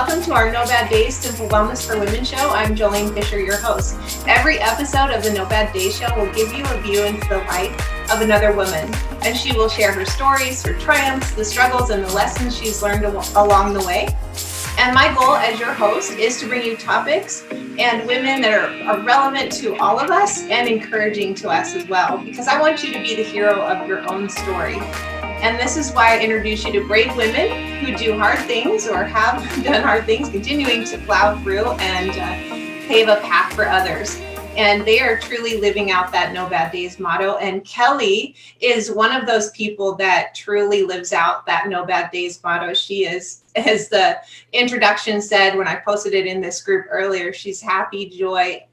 Welcome to our No Bad Days Simple Wellness for Women show. I'm Jolene Fisher, your host. Every episode of the No Bad Days show will give you a view into the life of another woman, and she will share her stories, her triumphs, the struggles, and the lessons she's learned along the way. And my goal as your host is to bring you topics and women that are relevant to all of us and encouraging to us as well, because I want you to be the hero of your own story. And this is why I introduce you to brave women who do hard things or have done hard things, continuing to plow through and pave a path for others. And they are truly living out that No Bad Days motto. And Kellee is one of those people that truly lives out that No Bad Days motto. She is, as the introduction said when I posted it in this group earlier, she's happy,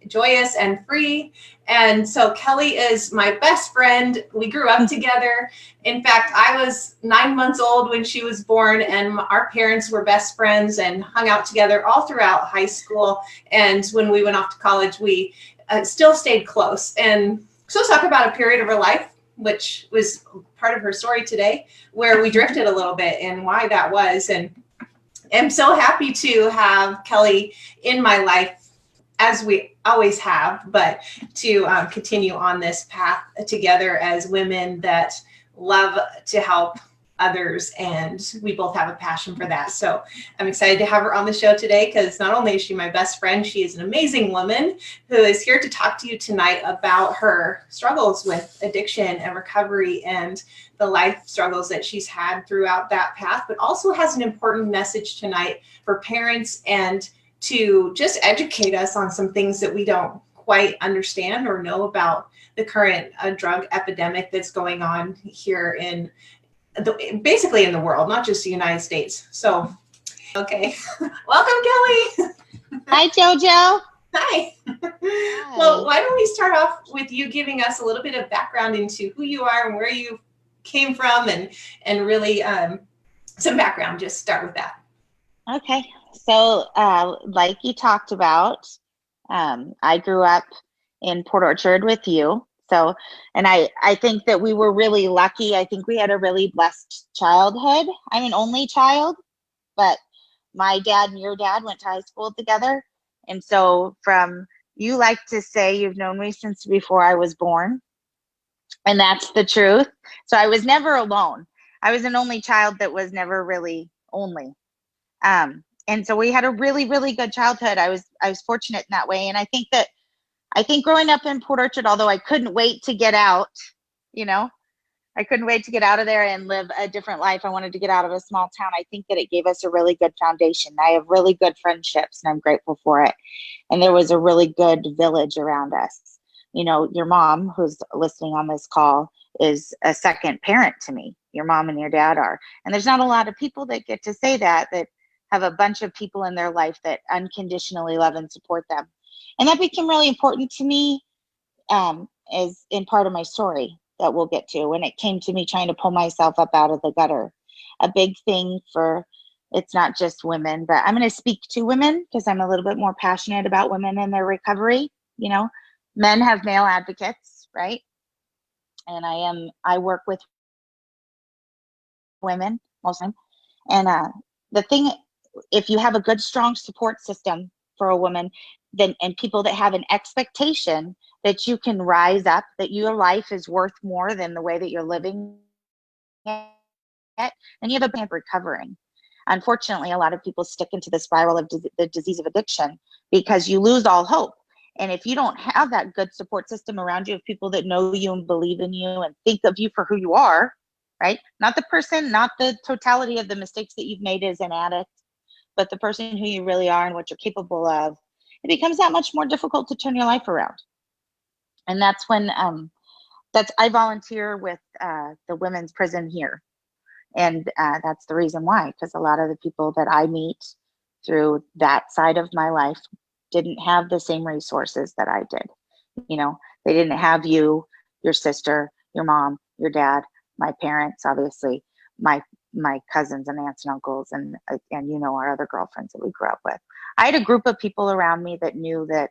joyous, and free. And so Kellee is my best friend. We grew up together. In fact, I was 9 months old when she was born, and our parents were best friends and hung out together all throughout high school. And when we went off to college, we still stayed close. And so let's talk about a period of her life, which was part of her story today, where we drifted a little bit and why that was. And I'm so happy to have Kellee in my life, as we always have, but to continue on this path together as women that love to help others, and we both have a passion for that. So I'm excited to have her on the show today, because not only is she my best friend, she is an amazing woman who is here to talk to you tonight about her struggles with addiction and recovery and the life struggles that she's had throughout that path, but also has an important message tonight for parents and to just educate us on some things that we don't quite understand or know about the current drug epidemic that's going on here in basically in the world, not just the United States. So, okay. Welcome, Kellee. Hi, JoJo. Hi. Well, why don't we start off with you giving us a little bit of background into who you are and where you came from, and really some background. Just start with that. Okay. So, like you talked about, I grew up in Port Orchard with you. So, and I think that we were really lucky. I think we had a really blessed childhood. I'm an only child, but my dad and your dad went to high school together. And so you like to say you've known me since before I was born. And that's the truth. So I was never alone. I was an only child that was never really only. And so we had a really, really good childhood. I was fortunate in that way. And I think growing up in Port Orchard, although I couldn't wait to get out, I couldn't wait to get out of there and live a different life. I wanted to get out of a small town. I think that it gave us a really good foundation. I have really good friendships, and I'm grateful for it. And there was a really good village around us. Your mom, who's listening on this call, is a second parent to me. Your mom and your dad are. And there's not a lot of people that get to say that have a bunch of people in their life that unconditionally love and support them. And that became really important to me as in part of my story that we'll get to, when it came to me trying to pull myself up out of the gutter. A big thing it's not just women, but I'm going to speak to women because I'm a little bit more passionate about women and their recovery. Men have male advocates, right? And I work with women mostly. And the thing, if you have a good, strong support system for a woman, and people that have an expectation that you can rise up, that your life is worth more than the way that you're living it, and you have a plan for recovering. Unfortunately, a lot of people stick into the spiral of the disease of addiction because you lose all hope. And if you don't have that good support system around you of people that know you and believe in you and think of you for who you are, right? Not the person, not the totality of the mistakes that you've made as an addict, but the person who you really are and what you're capable of, it becomes that much more difficult to turn your life around. And that's when I volunteer with the women's prison here. And that's the reason why, because a lot of the people that I meet through that side of my life didn't have the same resources that I did. They didn't have you, your sister, your mom, your dad, my parents, obviously, my cousins and aunts and uncles, and our other girlfriends that we grew up with. I had a group of people around me that knew that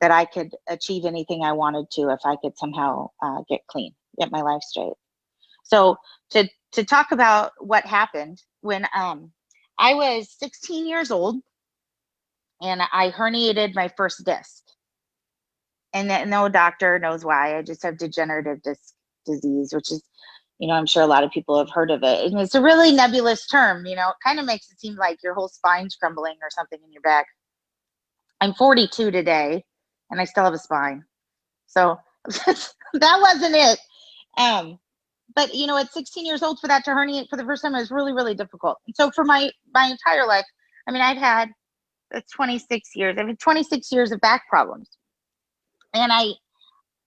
I could achieve anything I wanted to if I could somehow get clean, get my life straight. So to talk about what happened when I was 16 years old and I herniated my first disc. And no doctor knows why. I just have degenerative disc disease, which is, I'm sure a lot of people have heard of it. And it's a really nebulous term, it kind of makes it seem like your whole spine's crumbling or something in your back. I'm 42 today and I still have a spine. So that wasn't it. But at 16 years old, for that to herniate for the first time, it was really, really difficult. And so for my entire life, I've had 26 years. 26 years of back problems. And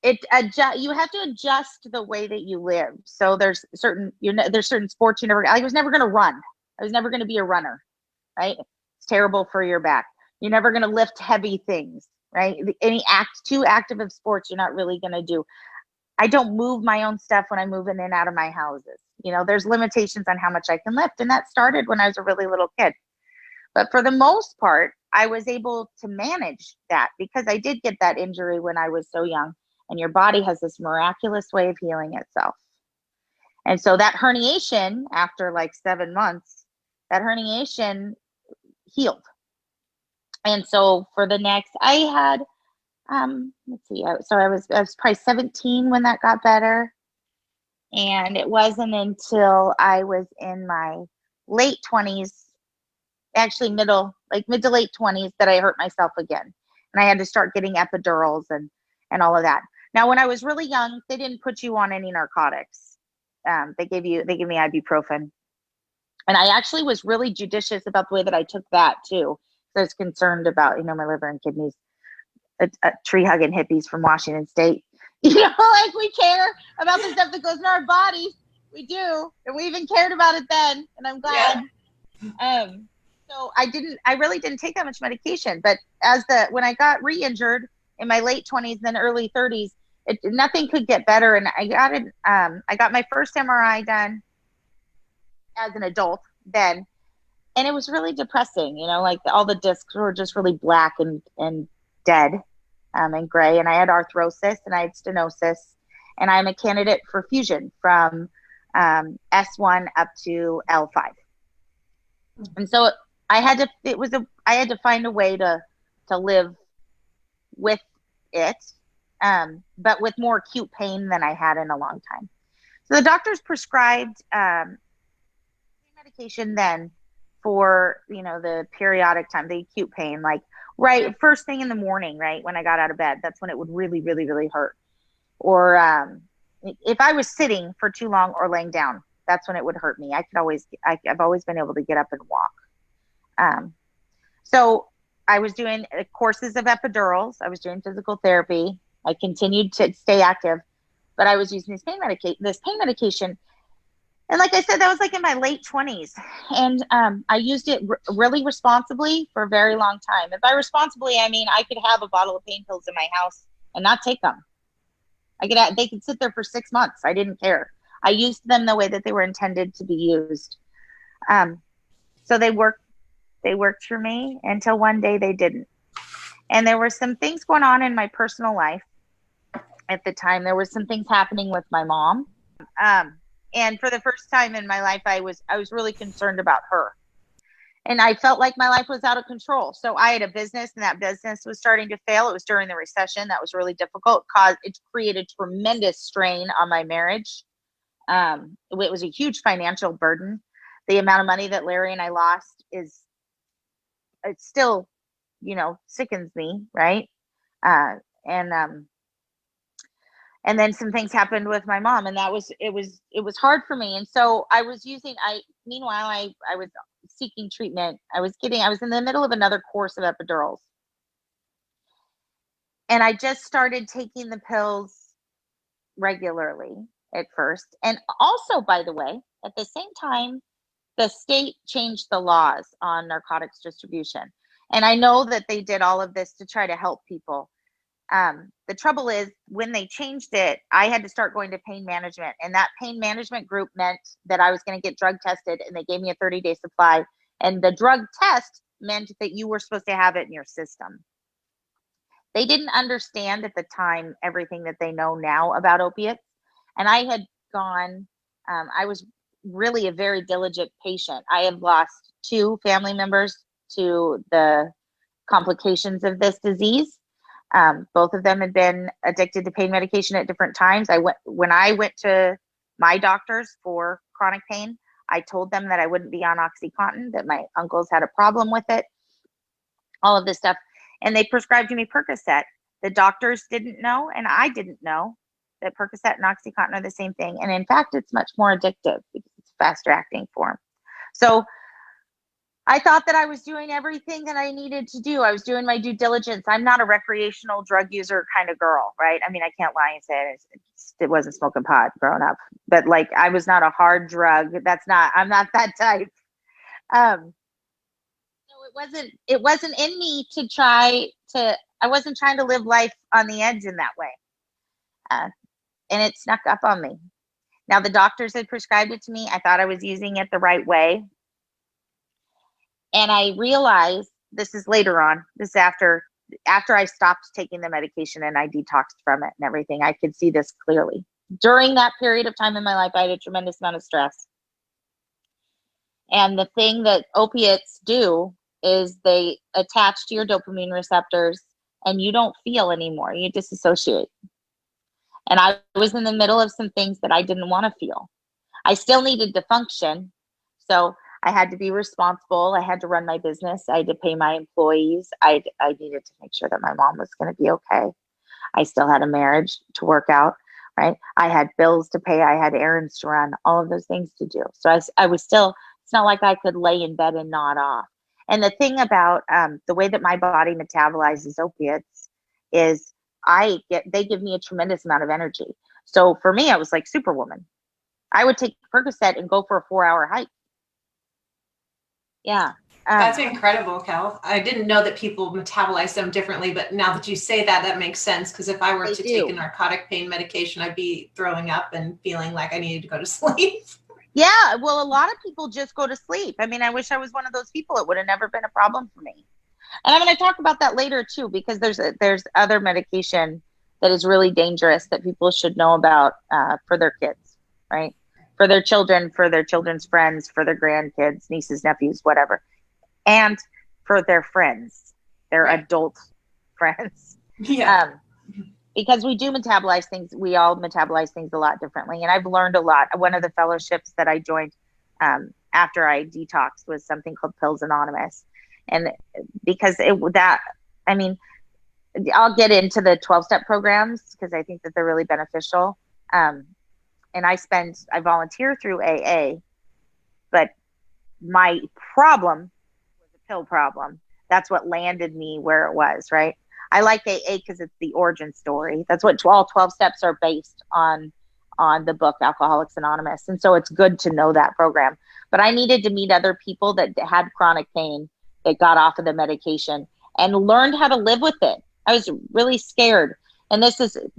you have to adjust the way that you live. So there's certain sports I was never going to run. I was never going to be a runner, right? It's terrible for your back. You're never going to lift heavy things, right? Any too active of sports, you're not really going to do. I don't move my own stuff when I move in and out of my houses. There's limitations on how much I can lift. And that started when I was a really little kid. But for the most part, I was able to manage that because I did get that injury when I was so young. And your body has this miraculous way of healing itself. And so that herniation, after like 7 months, that herniation healed. And so for the next, I had, let's see, so I was probably 17 when that got better. And it wasn't until I was in my late 20s, actually mid to late 20s, that I hurt myself again. And I had to start getting epidurals and all of that. Now, when I was really young, they didn't put you on any narcotics. They gave me ibuprofen. And I actually was really judicious about the way that I took that too. So I was concerned about, my liver and kidneys. Tree hugging hippies from Washington State. We care about the stuff that goes in our bodies. We do. And we even cared about it then. And I'm glad. Yeah. So I really didn't take that much medication. But when I got re-injured in my late 20s, then early 30s, nothing could get better. And I got my first MRI done as an adult then. And it was really depressing, all the discs were just really black and dead and gray. And I had arthrosis and I had stenosis. And I'm a candidate for fusion from S1 up to L5. And so I had to find a way to live with it, but with more acute pain than I had in a long time. So the doctors prescribed medication then for, the periodic time, the acute pain, right first thing in the morning, right when I got out of bed. That's when it would really, really, really hurt. Or if I was sitting for too long or laying down, that's when it would hurt me. I've always been able to get up and walk. So I was doing courses of epidurals. I was doing physical therapy. I continued to stay active, but I was using this pain medication. And like I said, that was in my late 20s. And I used it really responsibly for a very long time. And by responsibly, I mean I could have a bottle of pain pills in my house and not take them. They could sit there for 6 months. I didn't care. I used them the way that they were intended to be used. So they worked for me until one day they didn't. And there were some things going on in my personal life at the time. There were some things happening with my mom. And for the first time in my life, I was really concerned about her. And I felt like my life was out of control. So I had a business and that business was starting to fail. It was during the recession. That was really difficult. It created tremendous strain on my marriage. It was a huge financial burden. The amount of money that Larry and I lost it still, sickens me. Right. And then some things happened with my mom, and it was hard for me. And so meanwhile, I was seeking treatment. I was in the middle of another course of epidurals. And I just started taking the pills regularly at first. And also, by the way, at the same time, the state changed the laws on narcotics distribution. And I know that they did all of this to try to help people. The trouble is, when they changed it, I had to start going to pain management. And that pain management group meant that I was going to get drug tested, and they gave me a 30-day supply. And the drug test meant that you were supposed to have it in your system. They didn't understand at the time everything that they know now about opiates. And I had gone, I was really a very diligent patient. I have lost 2 family members to the complications of this disease. Both of them had been addicted to pain medication at different times. When I went to my doctors for chronic pain, I told them that I wouldn't be on OxyContin, that my uncles had a problem with it, all of this stuff. And they prescribed me Percocet. The doctors didn't know, and I didn't know that Percocet and OxyContin are the same thing. And in fact, it's much more addictive because it's a faster acting form. So I thought that I was doing everything that I needed to do. I was doing my due diligence. I'm not a recreational drug user kind of girl, right? I mean, I can't lie and say it wasn't smoking pot growing up, but like I was not a hard drug. I'm not that type. So it wasn't in me I wasn't trying to live life on the edge in that way. And it snuck up on me. Now the doctors had prescribed it to me. I thought I was using it the right way. And I realized, this is later on, this is after I stopped taking the medication and I detoxed from it and everything. I could see this clearly. During that period of time in my life, I had a tremendous amount of stress. And the thing that opiates do is they attach to your dopamine receptors and you don't feel anymore. You disassociate. And I was in the middle of some things that I didn't want to feel. I still needed to function. So I had to be responsible. I had to run my business. I had to pay my employees. I needed to make sure that my mom was going to be okay. I still had a marriage to work out, right? I had bills to pay. I had errands to run, all of those things to do. So I was still, it's not like I could lay in bed and nod off. And the thing about the way that my body metabolizes opiates is they give me a tremendous amount of energy. So for me, I was like Superwoman. I would take Percocet and go for a 4-hour hike. Yeah. That's incredible, Kel. I didn't know that people metabolize them differently, but now that you say that, that makes sense. Because if I were to take a narcotic pain medication, I'd be throwing up and feeling like I needed to go to sleep. Yeah, well, a lot of people just go to sleep. I mean, I wish I was one of those people. It would have never been a problem for me. And I'm going to talk about that later too, because there's other medication that is really dangerous that people should know about for their kids, right? For their children, for their children's friends, for their grandkids, nieces, nephews, whatever. And for their friends, their adult friends. Yeah. Because we do metabolize things. We all metabolize things a lot differently. And I've learned a lot. One of the fellowships that I joined after I detoxed was something called Pills Anonymous. And because I'll get into the 12-step programs because I think that they're really beneficial. And I volunteer through AA, but my problem was a pill problem. That's what landed me where it was, right? I like AA because it's the origin story. That's what all 12 steps are based on the book Alcoholics Anonymous. And so it's good to know that program. But I needed to meet other people that had chronic pain, that got off of the medication and learned how to live with it. I was really scared. And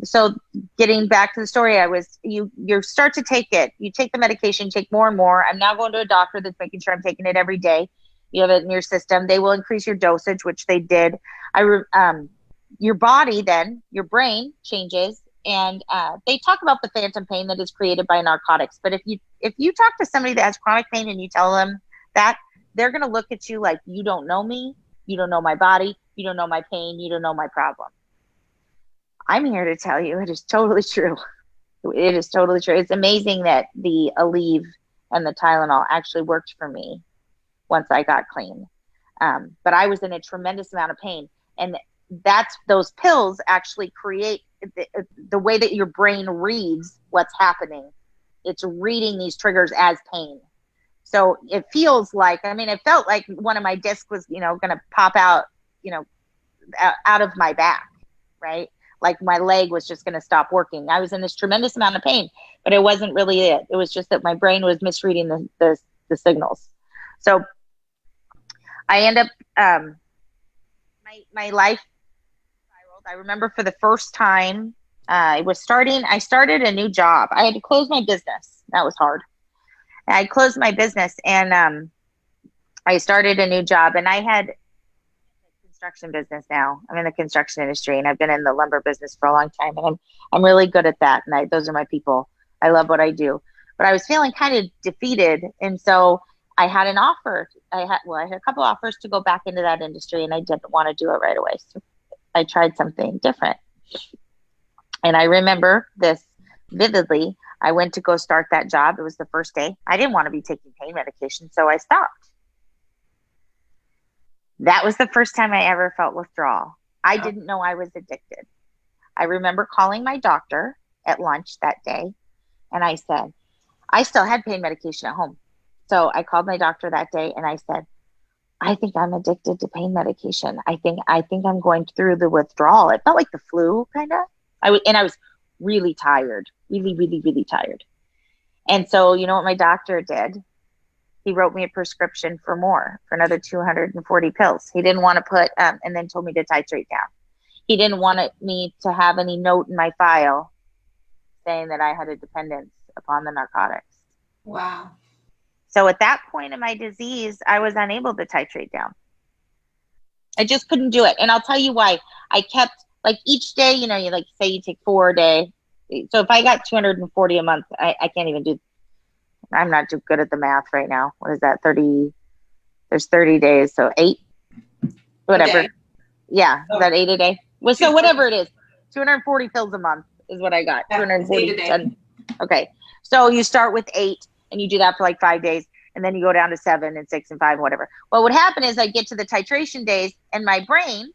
so getting back to the story, you start to take it. You take the medication, take more and more. I'm now going to a doctor that's making sure I'm taking it every day. You have it in your system. They will increase your dosage, which they did. Your body then, your brain changes. And they talk about the phantom pain that is created by narcotics. But if you talk to somebody that has chronic pain and you tell them that, they're going to look at you like, you don't know me. You don't know my body. You don't know my pain. You don't know my problem. I'm here to tell you it is totally true. It is totally true. It's amazing that the Aleve and the Tylenol actually worked for me once I got clean. But I was in a tremendous amount of pain. And those pills actually create the way that your brain reads what's happening. It's reading these triggers as pain. So it feels like, it felt like one of my discs was, going to pop out, out of my back, right? Like my leg was just going to stop working. I was in this tremendous amount of pain, but it wasn't really it. It was just that my brain was misreading the signals. So I end up, my life spiraled. I remember for the first time, I started a new job. I had to close my business. That was hard. I closed my business and I started a new job, and I had a construction business now. I'm in the construction industry, and I've been in the lumber business for a long time, and I'm really good at that. And those are my people. I love what I do. but I was feeling kind of defeated. And so I had an offer. I had a couple offers to go back into that industry, and I didn't want to do it right away. So I tried something different. And I remember this vividly. I went to go start that job. It was the first day. I didn't want to be taking pain medication, so I stopped. That was the first time I ever felt withdrawal. I didn't know I was addicted. I remember calling my doctor at lunch that day, and I said, I still had pain medication at home. So I called my doctor that day and I said, I think I'm addicted to pain medication. I think I'm going through the withdrawal. It felt like the flu, kind of. I was really tired, really, really, really tired. And so, you know what my doctor did? He wrote me a prescription for another 240 pills. He didn't want to put, and then told me to titrate down. He didn't want me to have any note in my file saying that I had a dependence upon the narcotics. Wow. So at that point in my disease, I was unable to titrate down. I just couldn't do it. And I'll tell you why. I kept, like, each day, you know, you like say you take 4 a day. So if I got 240 a month, I can't even do, I'm not too good at the math right now. What is that? There's 30 days. So 8, whatever. Yeah. Is that 8 a day? Well, so whatever it is, 240 pills a month is what I got. Yeah, 240 8 a day. Okay. So you start with 8 and you do that for like 5 days. And then you go down to 7 and 6 and 5, whatever. What would happen is I get to the titration days and my brain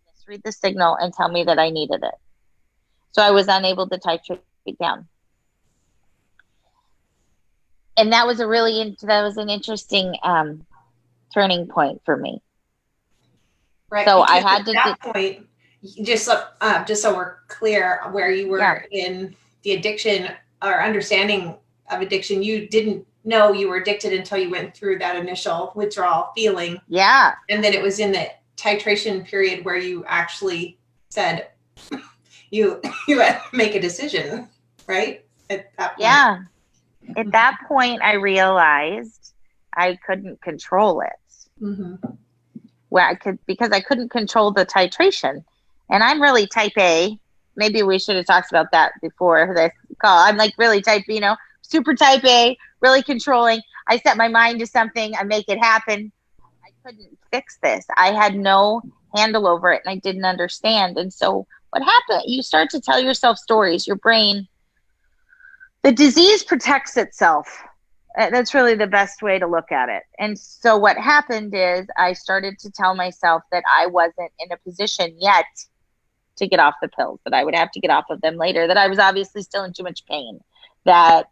misread the signal and tell me that I needed it. So I was unable to titrate down. And that was an interesting turning point for me. Right. So because I had at to that point, just so we're clear, where you were in the addiction or understanding of addiction, you didn't know you were addicted until you went through that initial withdrawal feeling. Yeah. And then it was in the titration period where you actually said you had to make a decision, right? At that point. Yeah. At that point, I realized I couldn't control it. Mm-hmm. Because I couldn't control the titration. And I'm really type A. Maybe we should have talked about that before this call. I'm like really type, super type A, really controlling. I set my mind to something, I make it happen. I couldn't fix this. I had no handle over it and I didn't understand. And so what happened? You start to tell yourself stories. Your brain, the disease protects itself. That's really the best way to look at it. And so what happened is I started to tell myself that I wasn't in a position yet to get off the pills, that I would have to get off of them later, that I was obviously still in too much pain, that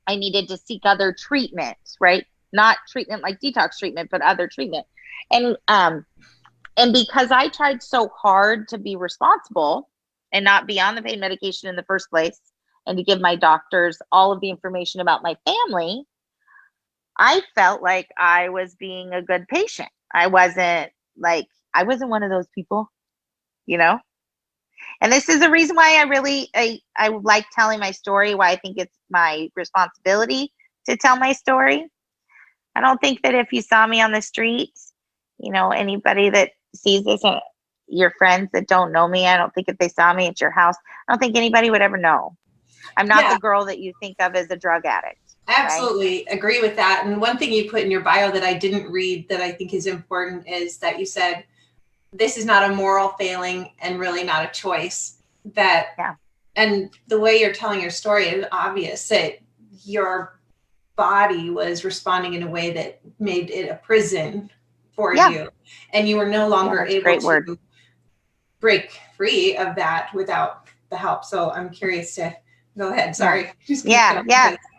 I needed to seek other treatment, right? Not treatment like detox treatment, but other treatment. And because I tried so hard to be responsible and not be on the pain medication in the first place, and to give my doctors all of the information about my family, I felt like I was being a good patient. I wasn't one of those people, And this is the reason why I like telling my story, why I think it's my responsibility to tell my story. I don't think that if you saw me on the street, anybody that sees this, your friends that don't know me, I don't think if they saw me at your house, I don't think anybody would ever know. I'm not the girl that you think of as a drug addict. Absolutely agree with that. And one thing you put in your bio that I didn't read that I think is important is that you said, this is not a moral failing and really not a choice. And the way you're telling your story is obvious that your body was responding in a way that made it a prison for you. And you were no longer able to break free of that without the help. So I'm curious to go ahead. Sorry. Yeah.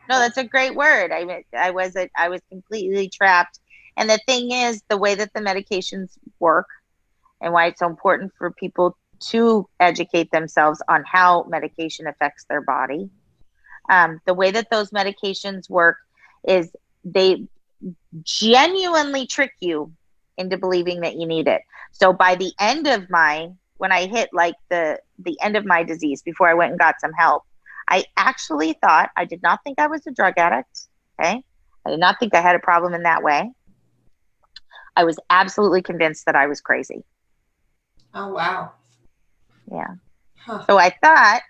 No, that's a great word. I was completely trapped. And the thing is, the way that the medications work and why it's so important for people to educate themselves on how medication affects their body. The way that those medications work is they genuinely trick you into believing that you need it. So by the end of when I hit like the end of my disease, before I went and got some help, I actually thought, I did not think I was a drug addict. Okay. I did not think I had a problem in that way. I was absolutely convinced that I was crazy. Oh, wow. Yeah. Huh. So I thought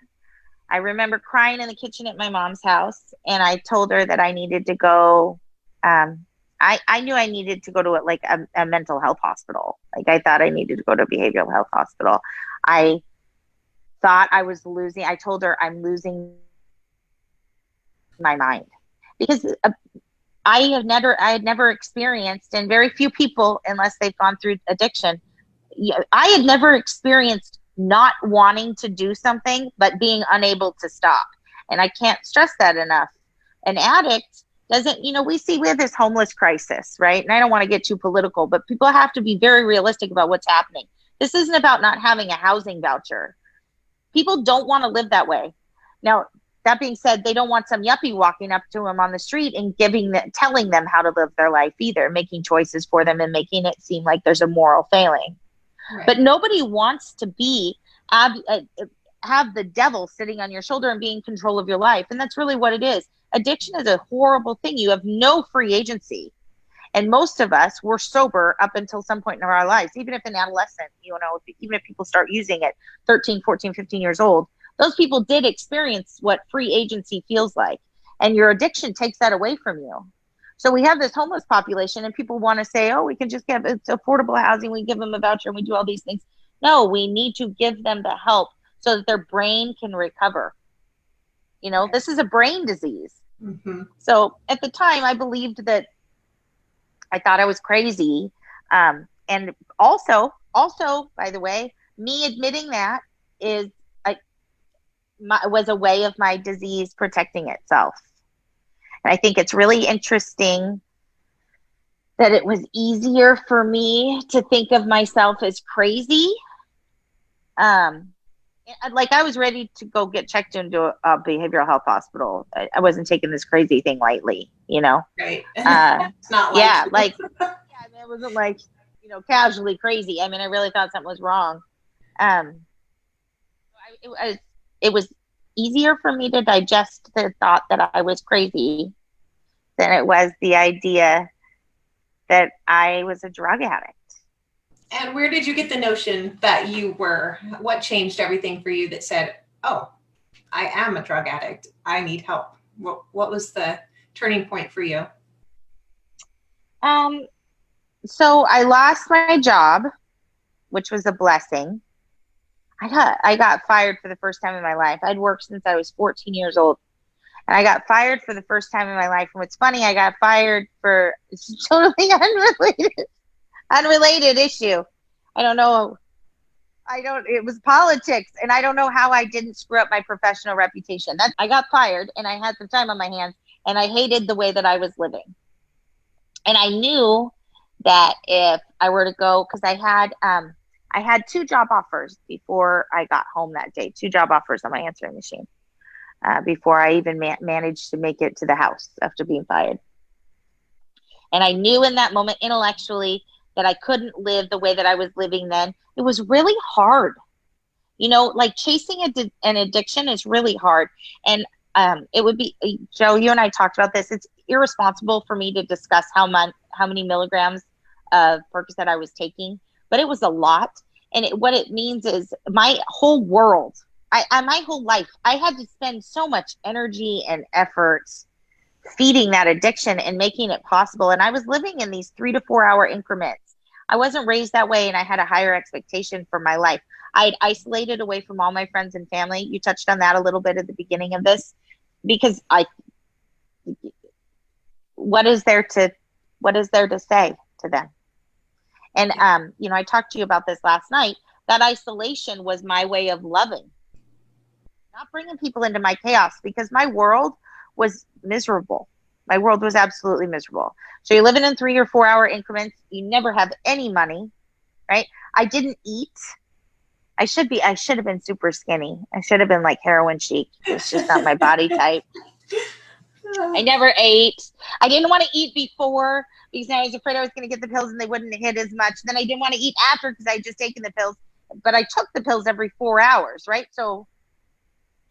I remember crying in the kitchen at my mom's house, and I told her that I needed to go. I knew I needed to go to like a mental health hospital. Like I thought I needed to go to a behavioral health hospital. I thought I was losing. I told her I'm losing my mind because I had never experienced, and very few people, unless they've gone through addiction, I had never experienced not wanting to do something, but being unable to stop. And I can't stress that enough. An addict doesn't, we have this homeless crisis, right? And I don't want to get too political, but people have to be very realistic about what's happening. This isn't about not having a housing voucher. People don't want to live that way. Now, that being said, they don't want some yuppie walking up to them on the street and telling them how to live their life either, making choices for them and making it seem like there's a moral failing. Right. But nobody wants to have the devil sitting on your shoulder and be in control of your life. And that's really what it is. Addiction is a horrible thing. You have no free agency. And most of us were sober up until some point in our lives, even if an adolescent, even if people start using it 13, 14, 15 years old, those people did experience what free agency feels like. And your addiction takes that away from you. So we have this homeless population, and people want to say, oh, we can just give it's affordable housing. We give them a voucher and we do all these things. No, we need to give them the help so that their brain can recover. This is a brain disease. Mm-hmm. So at the time, I believed that I thought I was crazy. And also, by the way, me admitting that was a way of my disease protecting itself. And I think it's really interesting that it was easier for me to think of myself as crazy. Like I was ready to go get checked into a behavioral health hospital. I wasn't taking this crazy thing lightly, Right. It's not like yeah, like it wasn't like casually crazy. I mean, I really thought something was wrong. It was easier for me to digest the thought that I was crazy than it was the idea that I was a drug addict. And where did you get the notion that you were? What changed everything for you that said, oh, I am a drug addict. I need help. What was the turning point for you? So I lost my job, which was a blessing. I got fired for the first time in my life. I'd worked since I was 14 years old. And I got fired for the first time in my life. And what's funny, I got fired for a totally unrelated issue. I don't know. It was politics. And I don't know how I didn't screw up my professional reputation. I got fired and I had some time on my hands and I hated the way that I was living. And I knew that if I were to go, because I had 2 job offers before I got home that day, 2 job offers on my answering machine before I even managed to make it to the house after being fired. And I knew in that moment intellectually that I couldn't live the way that I was living then. It was really hard. Like chasing an addiction is really hard. And it would be, Joe, you and I talked about this. It's irresponsible for me to discuss how many milligrams of Percocet I was taking, but it was a lot. And what it means is my whole world, my whole life, I had to spend so much energy and effort feeding that addiction and making it possible. And I was living in these 3 to 4 hour increments. I wasn't raised that way, and I had a higher expectation for my life. I'd isolated away from all my friends and family. You touched on that a little bit at the beginning of this, because what is there to say to them? And, I talked to you about this last night. That isolation was my way of loving, not bringing people into my chaos, because my world was miserable. My world was absolutely miserable. So you're living in 3 or 4 hour increments. You never have any money, right? I didn't eat. I should have been super skinny. I should have been like heroin chic. It's just not my body type. I never ate. I didn't want to eat before because I was afraid I was going to get the pills and they wouldn't hit as much. Then I didn't want to eat after because I had just taken the pills, but I took the pills every 4 hours, right? So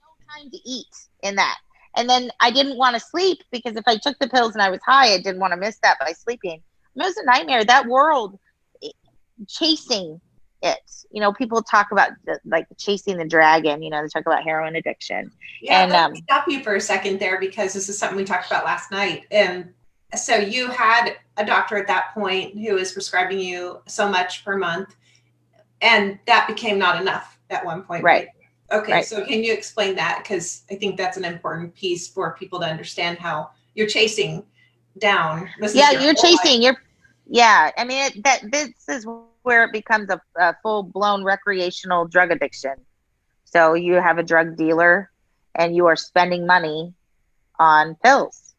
no time to eat in that. And then I didn't want to sleep because if I took the pills and I was high, I didn't want to miss that by sleeping. It was a nightmare. That world, chasing it. You know, people talk about like chasing the dragon, you know, they talk about heroin addiction. Yeah, And let me stop you for a second there, because this is something we talked about last night. And so you had a doctor at that point who was prescribing you so much per month, and that became not enough at one point, right? Okay, right. so can you explain that? Because I think that's an important piece for people to understand how you're chasing down. This is your You're whole life. chasing, I mean, this is where it becomes a full-blown recreational drug addiction. So you have a drug dealer and you are spending money on pills.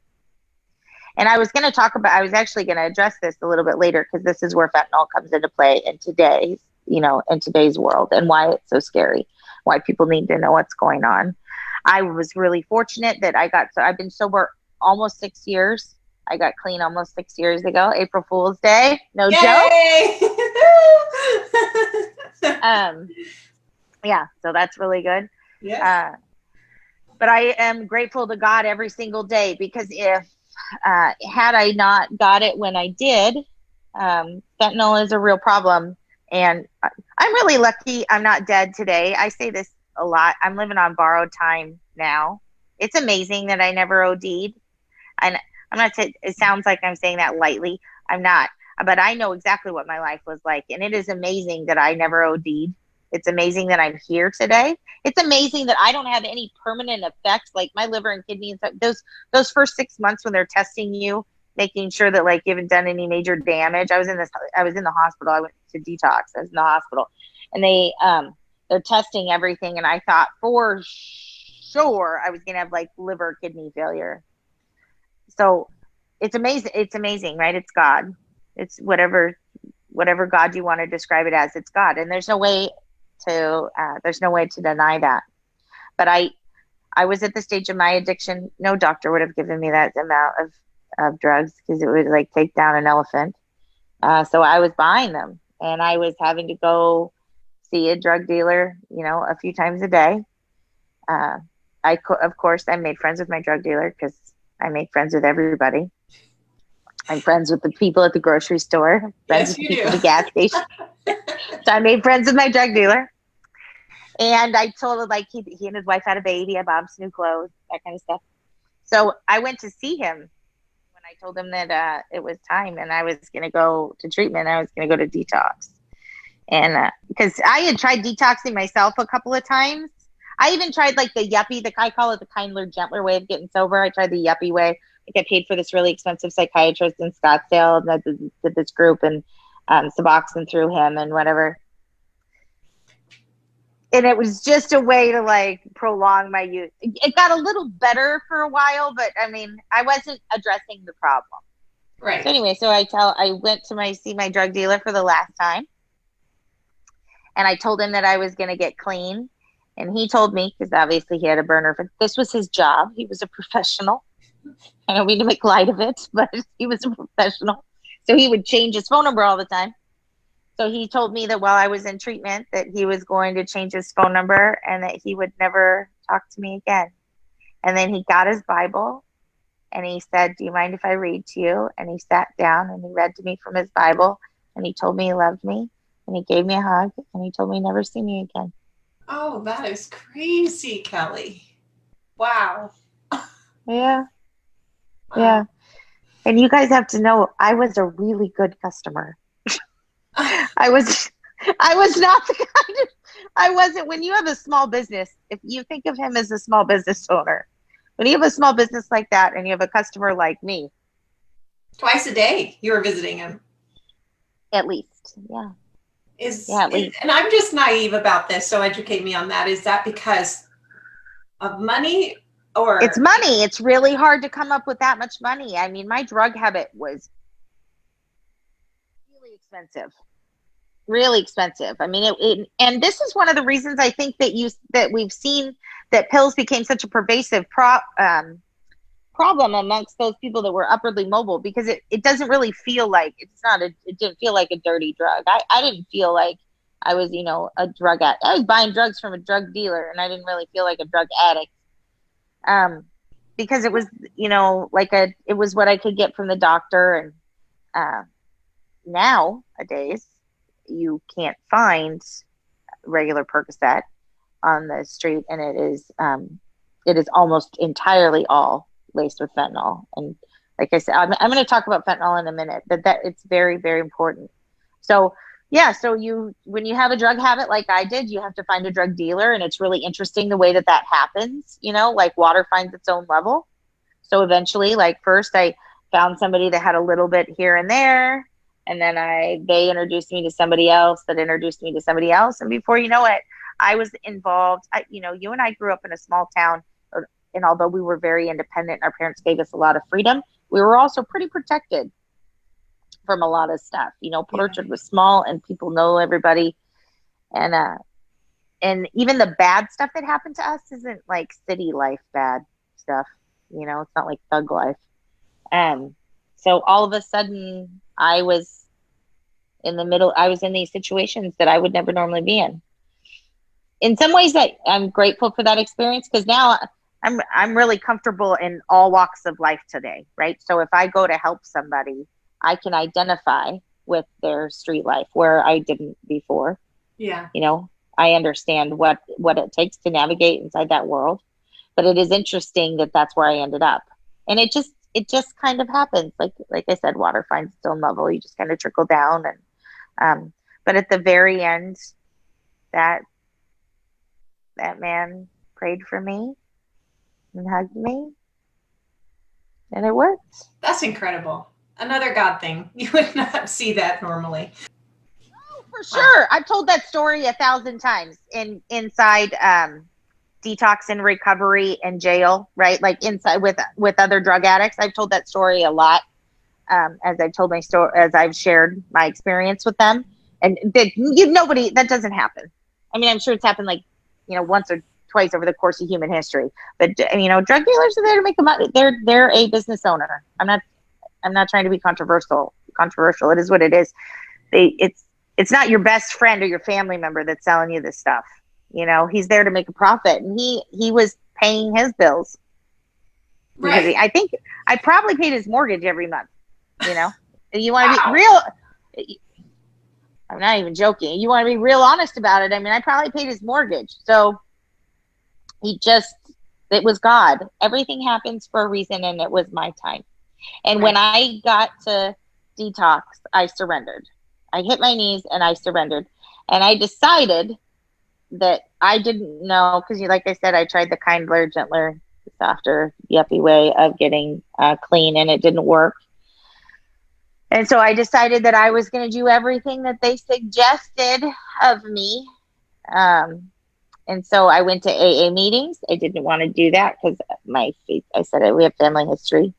And I was actually going to address this a little bit later, because this is where fentanyl comes into play in today's world, and why it's so scary, why people need to know what's going on. I was really fortunate that I've been sober almost 6 years. I got clean almost 6 years ago, April Fool's Day. No joke. Yeah, so that's really good. Yes. But I am grateful to God every single day, because if had I not got it when I did, fentanyl is a real problem. And I'm really lucky I'm not dead today. I say this a lot. I'm living on borrowed time now. It's amazing that I never OD'd. And I'm not saying, it sounds like I'm saying that lightly. I'm not. But I know exactly what my life was like. And it is amazing that I never OD'd. It's amazing that I'm here today. It's amazing that I don't have any permanent effects, like my liver and kidney and stuff. Those first 6 months when they're testing you, making sure that like you haven't done any major damage. I was in the hospital. I went to Detox. I was in the hospital, and they're testing everything. And I thought for sure I was gonna have like liver kidney failure. So it's amazing. It's amazing, right? It's God. It's whatever God you want to describe it as. It's God, and there's no way to deny that. But I was at the stage of my addiction. No doctor would have given me that amount of drugs, because it would like take down an elephant. So I was buying them, and I was having to go see a drug dealer, a few times a day. Of course, I made friends with my drug dealer, because I make friends with everybody. I'm friends with the people at the grocery store, friends with the people at the gas station. So I made friends with my drug dealer. And I told him, like, he and his wife had a baby. I bought him some new clothes, that kind of stuff. So I went to see him when I told him that it was time and I was going to go to treatment. I was going to go to detox. And because I had tried detoxing myself a couple of times. I even tried like the yuppie, I call it the kinder, gentler way of getting sober. I tried the yuppie way. I get paid for this really expensive psychiatrist in Scottsdale, and I did this group, and Suboxone through him and whatever. And it was just a way to like prolong my youth. It got a little better for a while, but I mean, I wasn't addressing the problem. Right. So anyway, I went to see my drug dealer for the last time, and I told him that I was going to get clean. And he told me, because obviously he had a burner, but this was his job. He was a professional. I don't mean to make light of it, but he was a professional. So he would change his phone number all the time. So he told me that while I was in treatment, that he was going to change his phone number and that he would never talk to me again. And then he got his Bible and he said, "Do you mind if I read to you?" And he sat down and he read to me from his Bible, and he told me he loved me, and he gave me a hug, and he told me never see me again. Oh, that is crazy, Kellee. Wow. Yeah. Wow. Yeah. And you guys have to know, I was a really good customer. I was not the kind of, I wasn't, when you have a small business, if you think of him as a small business owner, when you have a small business like that and you have a customer like me. Twice a day you were visiting him. At least. Yeah. At least. And I'm just naive about this, so educate me on that. Is that because of money? Or it's money. It's really hard to come up with that much money. I mean, my drug habit was really expensive. Really expensive. I mean, and this is one of the reasons I think that we've seen that pills became such a pervasive problem amongst those people that were upwardly mobile, because it doesn't really feel like it didn't feel like a dirty drug. I didn't feel like I was, a drug addict. I was buying drugs from a drug dealer, and I didn't really feel like a drug addict. Because it was, it was what I could get from the doctor. And nowadays, you can't find regular Percocet on the street, and it is almost entirely all laced with fentanyl. And like I said, I'm going to talk about fentanyl in a minute, but that it's very, very important. So yeah, so when you have a drug habit like I did, you have to find a drug dealer, and it's really interesting the way that happens. Like water finds its own level. So eventually, like first I found somebody that had a little bit here and there, and then they introduced me to somebody else that introduced me to somebody else, and before you know it, I was involved. You and I grew up in a small town, and although we were very independent, our parents gave us a lot of freedom, we were also pretty protected from a lot of stuff. Port Orchard was small, and people know everybody, and even the bad stuff that happened to us isn't like city life bad stuff. It's not like thug life. So all of a sudden, I was in these situations that I would never normally be in. In some ways, I'm grateful for that experience, because now I'm really comfortable in all walks of life today, right? So if I go to help somebody, I can identify with their street life where I didn't before. Yeah. I understand what it takes to navigate inside that world. But it is interesting that that's where I ended up. And it just kind of happens. Like I said, water finds its own level. You just kind of trickle down. And but at the very end, that man prayed for me and hugged me, and it worked. That's incredible. Another God thing. You would not see that normally. Oh, for sure. Wow. I've told that story 1,000 times inside Detox and recovery and jail, right? Like inside with other drug addicts. I've told that story a lot, as I've told my story, as I've shared my experience with them. And that doesn't happen. I mean, I'm sure it's happened like, once or twice over the course of human history. But drug dealers are there to make money. They're a business owner. I'm not trying to be controversial. It is what it is. It's not your best friend or your family member that's selling you this stuff. He's there to make a profit, and he was paying his bills. Because right. I think I probably paid his mortgage every month. You want to be real. I'm not even joking. You want to be real honest about it. I mean, I probably paid his mortgage. So it was God. Everything happens for a reason, and it was my time. And when I got to Detox, I surrendered. I hit my knees and I surrendered. And I decided that I didn't know, because like I said, I tried the kindler, gentler, softer, yuppie way of getting clean, and it didn't work. And so I decided that I was going to do everything that they suggested of me. And so I went to AA meetings. I didn't want to do that because I said we have family history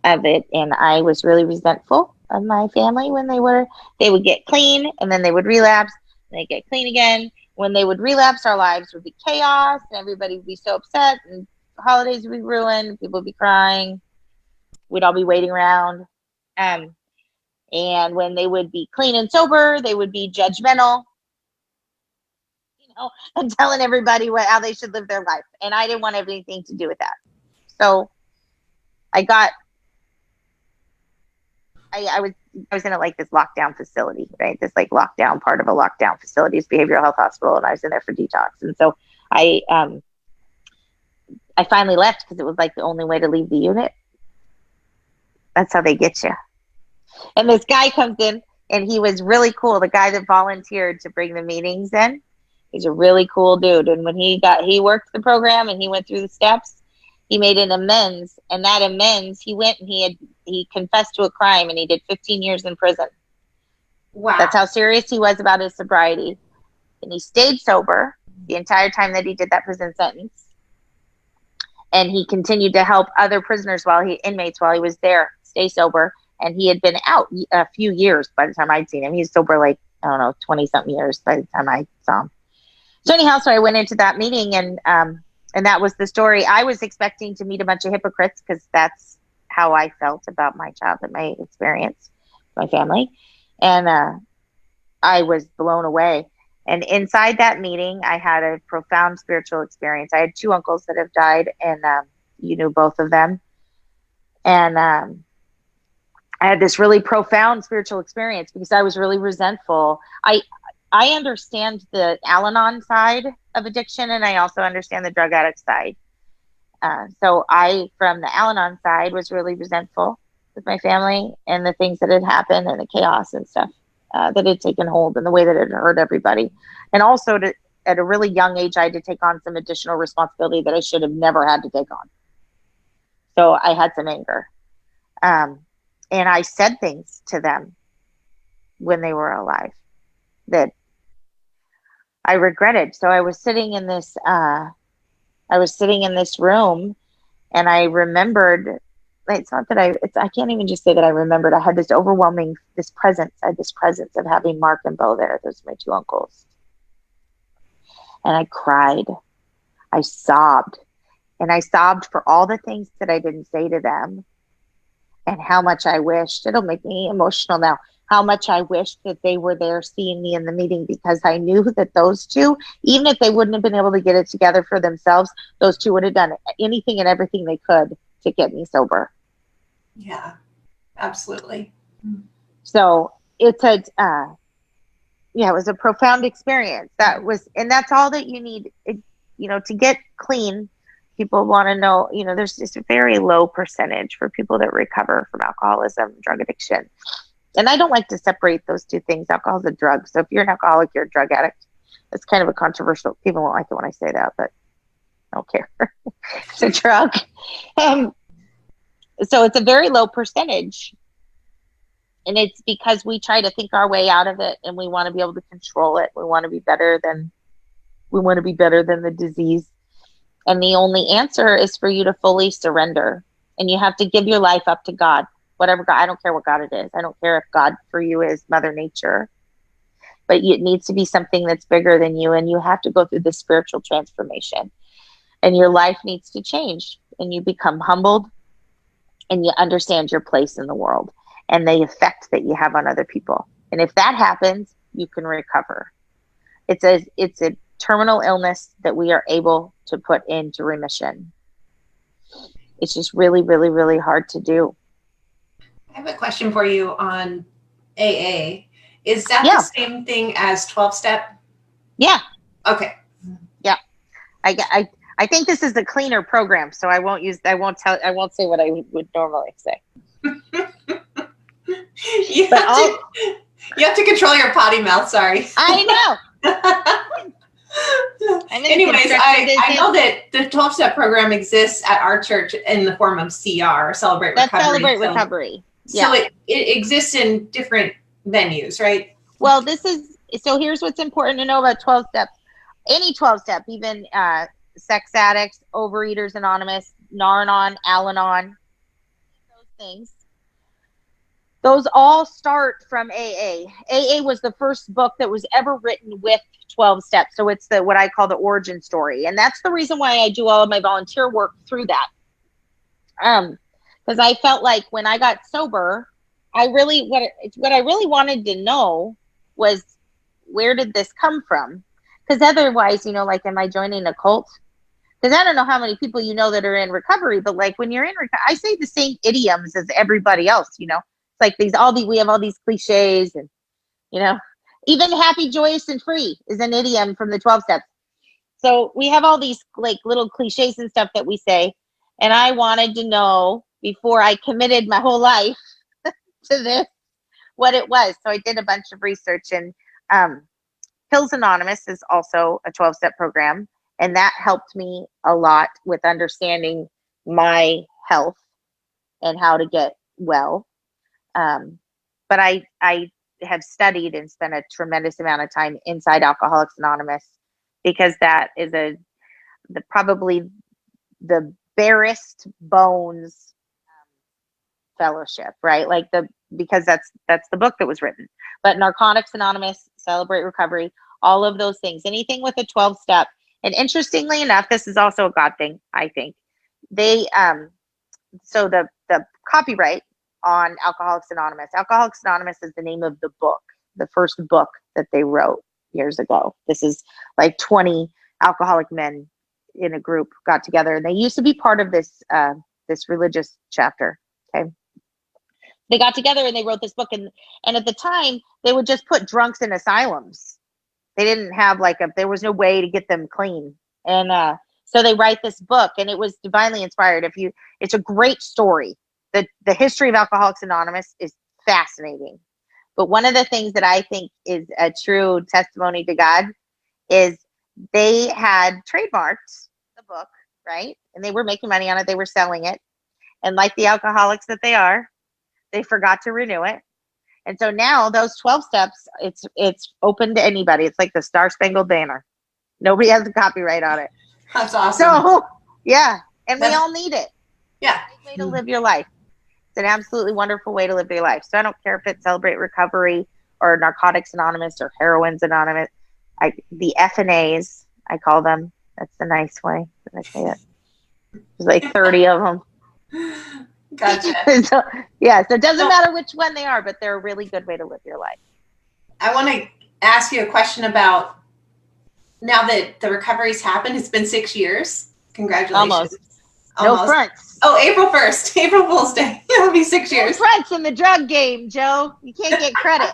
of it. And I was really resentful of my family when they would get clean, and then they would relapse, and they get clean again. When they would relapse, our lives would be chaos, and everybody would be so upset, and the holidays would be ruined. People would be crying. We'd all be waiting around. And when they would be clean and sober, they would be judgmental, and telling everybody how they should live their life. And I didn't want anything to do with that. So I was in this lockdown facility, right? This like lockdown part of a lockdown facility is behavioral health hospital, and I was in there for detox. And so I finally left because it was like the only way to leave the unit. That's how they get you. And this guy comes in, and he was really cool. The guy that volunteered to bring the meetings in, he's a really cool dude. And when he worked the program and he went through the steps, he made an amends. And that amends, he went and he confessed to a crime, and he did 15 years in prison. Wow. That's how serious he was about his sobriety. And he stayed sober the entire time that he did that prison sentence. And he continued to help other prisoners inmates while he was there stay sober. And he had been out a few years by the time I'd seen him. He's sober 20-something years by the time I saw him. So anyhow, I went into that meeting, and that was the story. I was expecting to meet a bunch of hypocrites, because that's how I felt about my job and my experience, my family. And I was blown away. And inside that meeting, I had a profound spiritual experience. I had 2 uncles that have died, and you knew both of them. And I had this really profound spiritual experience because I was really resentful. I understand the Al-Anon side of addiction, and I also understand the drug addict side. So I, from the Al-Anon side, was really resentful with my family and the things that had happened and the chaos and stuff that had taken hold and the way that it hurt everybody. And also at a really young age, I had to take on some additional responsibility that I should have never had to take on. So I had some anger. And I said things to them when they were alive that I regretted. So I was sitting in this room, and I remembered. It's not that I can't even just say that I remembered. I had this overwhelming, I had this presence of having Mark and Bo there. Those are my two uncles. And I cried. I sobbed. And I sobbed for all the things that I didn't say to them. And how much I wished, it'll make me emotional now, how much I wished that they were there seeing me in the meeting, because I knew that those two, even if they wouldn't have been able to get it together for themselves, those two would have done anything and everything they could to get me sober. Yeah, absolutely. So it was a profound experience. And that's all that you need, to get clean. People want to know, there's just a very low percentage for people that recover from alcoholism, drug addiction. And I don't like to separate those two things. Alcohol is a drug. So if you're an alcoholic, you're a drug addict. It's kind of a controversial, people won't like it when I say that, but I don't care. It's a drug. So it's a very low percentage. And it's because we try to think our way out of it, and we want to be able to control it. We want to be better than the disease. And the only answer is for you to fully surrender. And you have to give your life up to God. Whatever God, I don't care what God it is. I don't care if God for you is Mother Nature. But it needs to be something that's bigger than you. And you have to go through this spiritual transformation. And your life needs to change. And you become humbled. And you understand your place in the world and the effect that you have on other people. And if that happens, you can recover. It's a terminal illness that we are able to put into remission. It's just really, really, really hard to do. I have a question for you on AA. Is that the same thing as 12-step? Yeah. Okay. Yeah. I think this is the cleaner program, so I won't say what I would normally say. You have to control your potty mouth. Sorry. I know. Anyways, I know that the 12-step program exists at our church in the form of CR, Celebrate Recovery. That's Celebrate Recovery. Yeah. So it exists in different venues, right? Well, here's what's important to know about 12-step. Any 12-step, even sex addicts, Overeaters Anonymous, Nar-Anon, Al-Anon, those things. Those all start from AA. AA was the first book that was ever written with 12 steps. So it's what I call the origin story. And that's the reason why I do all of my volunteer work through that. Because I felt like when I got sober, what I really wanted to know was, where did this come from? Because otherwise, like, am I joining a cult? Because I don't know how many people that are in recovery, but like when you're in recovery, I say the same idioms as everybody else, It's like we have all these cliches, and, even happy, joyous, and free is an idiom from the 12 steps. So we have all these like little cliches and stuff that we say. And I wanted to know, before I committed my whole life to this, what it was. So I did a bunch of research, and Pills Anonymous is also a 12-step program. And that helped me a lot with understanding my health and how to get well. But I have studied and spent a tremendous amount of time inside Alcoholics Anonymous, because that is probably the barest bones fellowship, right? Like because that's the book that was written. But Narcotics Anonymous, Celebrate Recovery, all of those things, anything with a 12-step. And interestingly enough, this is also a God thing, I think. They so the copyright on Alcoholics Anonymous. Alcoholics Anonymous is the name of the book, the first book that they wrote years ago. This is like 20 alcoholic men in a group got together, and they used to be part of this religious chapter. Okay. They got together and they wrote this book, and at the time they would just put drunks in asylums. They didn't have there was no way to get them clean. And so they write this book, and it was divinely inspired. It's a great story. The history of Alcoholics Anonymous is fascinating. But one of the things that I think is a true testimony to God is they had trademarked the book, right? And they were making money on it. They were selling it. And like the alcoholics that they are, they forgot to renew it. And so now those 12 steps, it's open to anybody. It's like the Star Spangled Banner. Nobody has a copyright on it. That's awesome. So, yeah. And we all need it. Yeah. It's a way to live your life. It's an absolutely wonderful way to live your life. So I don't care if it's Celebrate Recovery or Narcotics Anonymous or Heroines Anonymous. The FNAs, I call them. That's the nice way that I say it. There's like 30 of them. Gotcha. So it doesn't matter which one they are, but they're a really good way to live your life. I want to ask you a question about, now that the recovery's happened, it's been 6 years. Congratulations. Almost. No fronts. Oh, April 1st, April Fool's Day. It'll be 6 years. No fronts in the drug game, Joe. You can't get credit.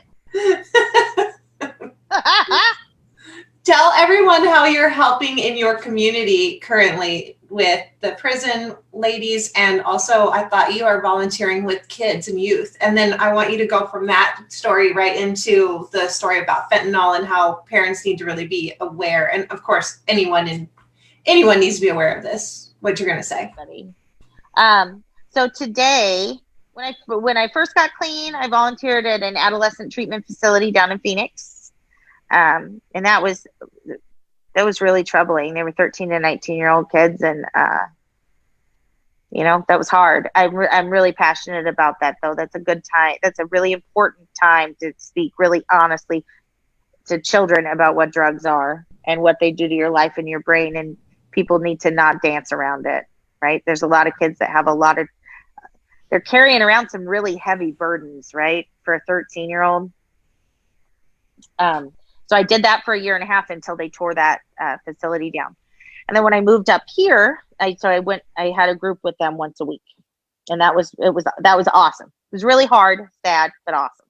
Tell everyone how you're helping in your community currently with the prison ladies, and also I thought you are volunteering with kids and youth. And then I want you to go from that story right into the story about fentanyl and how parents need to really be aware. And of course, anyone needs to be aware of this. What you're going to say. So today, when I first got clean, I volunteered at an adolescent treatment facility down in Phoenix. And that was really troubling. They were 13 to 19-year-old kids. And, that was hard. I'm really passionate about that, though. That's a good time. That's a really important time to speak really honestly to children about what drugs are and what they do to your life and your brain. And people need to not dance around it, right? There's a lot of kids that have they're carrying around some really heavy burdens, right? For a 13-year-old. So I did that for 1.5 years until they tore that facility down. And then when I moved up here, I had a group with them once a week. And that was awesome. It was really hard, sad, but awesome.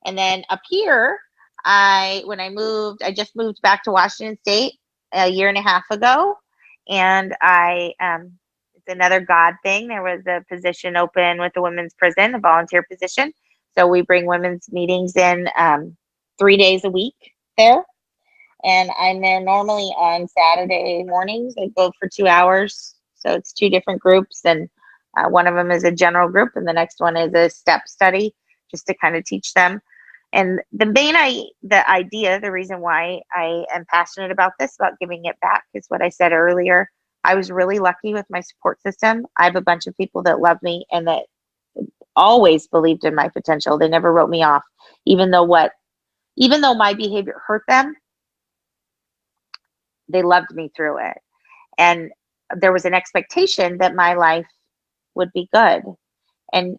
And then up here, when I moved, I just moved back to Washington State 1.5 years ago. And it's another God thing. There was a position open with the women's prison, a volunteer position. So we bring women's meetings in 3 days a week there. And I'm there normally on Saturday mornings. I go for 2 hours. So it's 2 different groups. And one of them is a general group. And the next one is a step study, just to kind of teach them. And the idea, the reason why I am passionate about this, about giving it back, is what I said earlier. I was really lucky with my support system. I have a bunch of people that love me and that always believed in my potential. They never wrote me off, even though my behavior hurt them, they loved me through it. And there was an expectation that my life would be good. And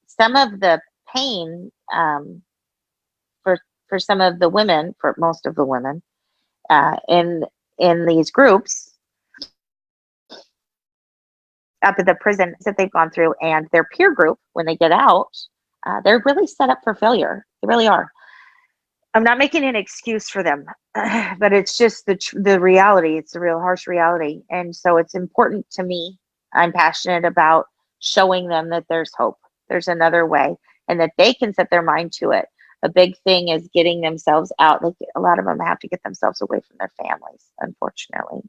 some of the pain, for some of the women, for most of the women in these groups up at the prison that they've gone through, and their peer group, when they get out, they're really set up for failure. They really are. I'm not making an excuse for them, but it's just the reality. It's the real harsh reality. And so it's important to me. I'm passionate about showing them that there's hope. There's another way, and that they can set their mind to it. A big thing is getting themselves out. Like, a lot of them have to get themselves away from their families, unfortunately,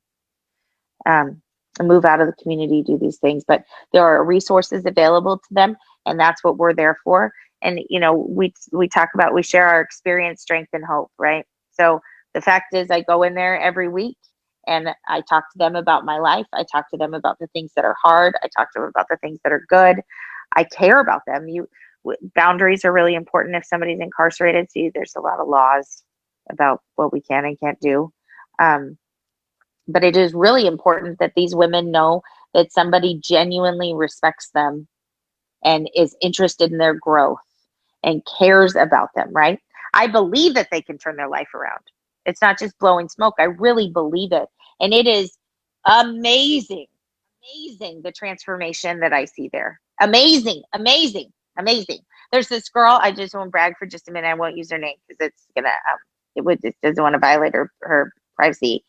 and move out of the community, do these things. But there are resources available to them, and that's what we're there for. And, we talk about, we share our experience, strength, and hope, right? So the fact is, I go in there every week and I talk to them about my life. I talk to them about the things that are hard. I talk to them about the things that are good. I care about them. Boundaries are really important. If somebody's incarcerated, there's a lot of laws about what we can and can't do. But it is really important that these women know that somebody genuinely respects them and is interested in their growth and cares about them, right? I believe that they can turn their life around. It's not just blowing smoke. I really believe it. And it is amazing the transformation that I see there. Amazing. Amazing. There's this girl, I just won't brag for just a minute. I won't use her name because it's gonna it doesn't want to violate her privacy.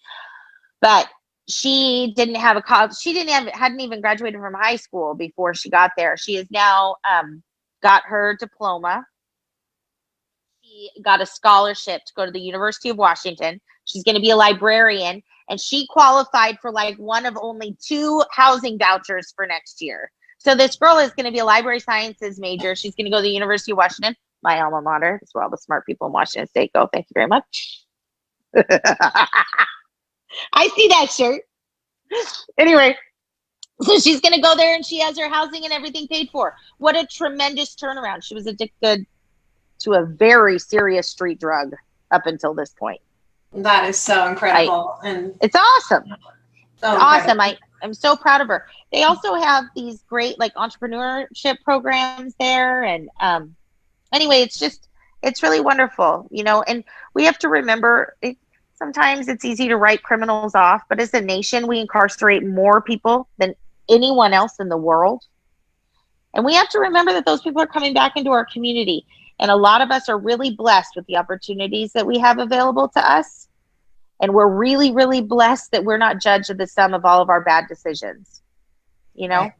But she didn't have a college, hadn't even graduated from high school before she got there. She has now got her diploma. She got a scholarship to go to the University of Washington. She's going to be a librarian, and she qualified for like one of only 2 housing vouchers for next year. So this girl is going to be a library sciences major. She's going to go to the University of Washington, my alma mater. That's where all the smart people in Washington State go. Thank you very much. I see that shirt. Anyway, so she's going to go there, and she has her housing and everything paid for. What a tremendous turnaround. She was addicted to a very serious street drug up until this point. That is so incredible. And it's awesome. So awesome. I'm so proud of her. They also have these great like entrepreneurship programs there. And anyway, it's really wonderful, you know, and we have to remember sometimes it's easy to write criminals off, but as a nation, we incarcerate more people than anyone else in the world. And we have to remember that those people are coming back into our community. And a lot of us are really blessed with the opportunities that we have available to us. And we're really, really blessed that we're not judged of the sum of all of our bad decisions. You know? Right.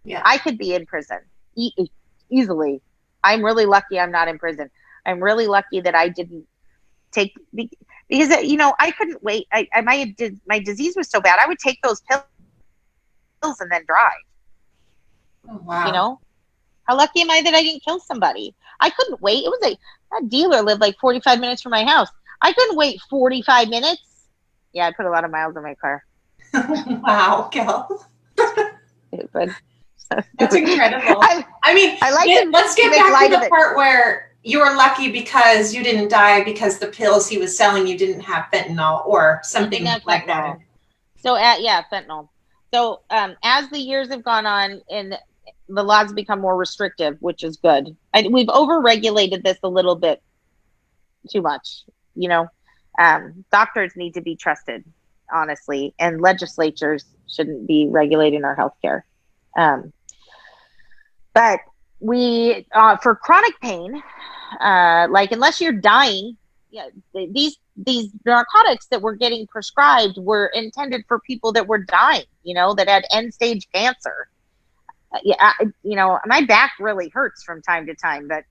Yeah. I could be in prison easily. I'm really lucky I'm not in prison. I'm really lucky that I didn't take, because, you know, I couldn't wait. My disease was so bad. I would take those pills and then drive. Oh, wow. You know? How lucky am I that I didn't kill somebody? I couldn't wait. It was that dealer lived like 45 minutes from my house. I couldn't wait 45 minutes. Yeah, I put a lot of miles on my car. Wow, Kel. But that's incredible. I mean, let's get back to the part where you were lucky because you didn't die because the pills he was selling you didn't have fentanyl or something like that. So, fentanyl. So, as the years have gone on and the laws become more restrictive, which is good. We've overregulated this a little bit too much. You know, doctors need to be trusted, honestly, and legislatures shouldn't be regulating our healthcare. But we, for chronic pain, like unless you're dying, these narcotics that were getting prescribed were intended for people that were dying, you know, that had end stage cancer. You know, my back really hurts from time to time, but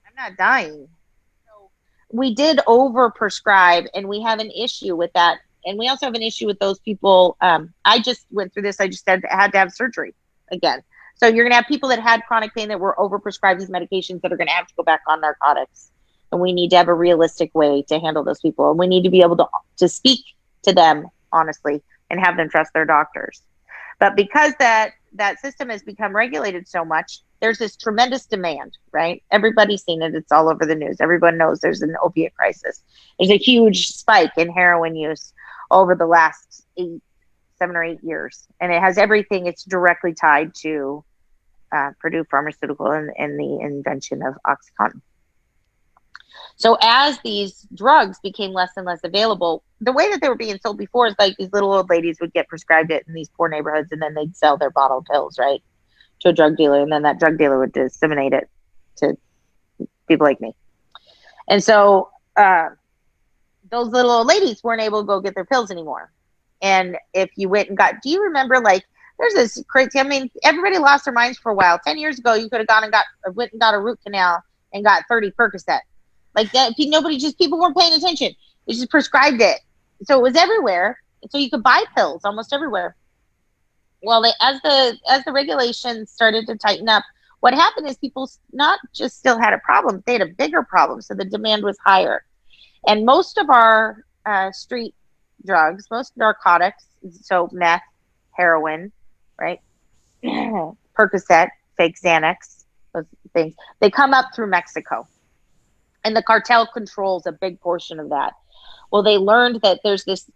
I'm not dying. So we did overprescribe, and we have an issue with that. And we also have an issue with those people. I just went through this. I just had to have surgery again. So you're going to have people that had chronic pain that were overprescribed these medications that are going to have to go back on narcotics. And we need to have a realistic way to handle those people. And we need to be able to speak to them honestly and have them trust their doctors. But because that system has become regulated so much, there's this tremendous demand, right? Everybody's seen it. It's all over the news. Everyone knows there's an opiate crisis. There's a huge spike in heroin use over the last 7 or 8 years. And it has everything. It's directly tied to Purdue Pharmaceutical and the invention of OxyContin. So as these drugs became less and less available, the way that they were being sold before is like these little old ladies would get prescribed it in these poor neighborhoods, and then they'd sell their bottled pills, right, to a drug dealer, and then that drug dealer would disseminate it to people like me. And so those little old ladies weren't able to go get their pills anymore. And if you went and do you remember, like, there's this crazy, I mean, everybody lost their minds for a while. 10 years ago, you could have gone and went and got a root canal and got 30 Percocet. Like that, people weren't paying attention. They just prescribed it. So it was everywhere. So you could buy pills almost everywhere. Well, as the regulations started to tighten up, what happened is people not just still had a problem, they had a bigger problem. So the demand was higher. And most of our street drugs, most narcotics, so meth, heroin, right? Percocet, fake Xanax, those things, they come up through Mexico. And the cartel controls a big portion of that. Well, they learned that there's this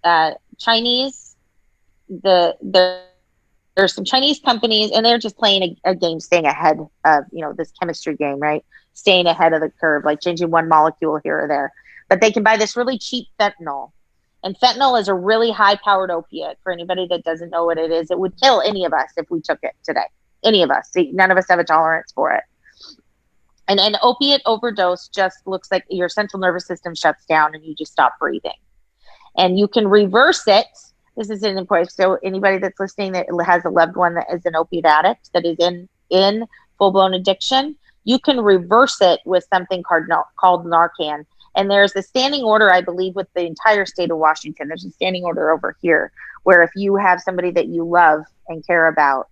Chinese, there's some Chinese companies, and they're just playing a game, staying ahead of, you know, this chemistry game, right? Staying ahead of the curve, like changing one molecule here or there. But they can buy this really cheap fentanyl. And fentanyl is a really high-powered opiate. For anybody that doesn't know what it is, it would kill any of us if we took it today. Any of us. See, none of us have a tolerance for it. And an opiate overdose just looks like your central nervous system shuts down and you just stop breathing. And you can reverse it. This is an important. So anybody that's listening that has a loved one that is an opiate addict that is in full blown addiction, you can reverse it with something called Narcan. And there's a standing order, I believe, with the entire state of Washington. There's a standing order over here where if you have somebody that you love and care about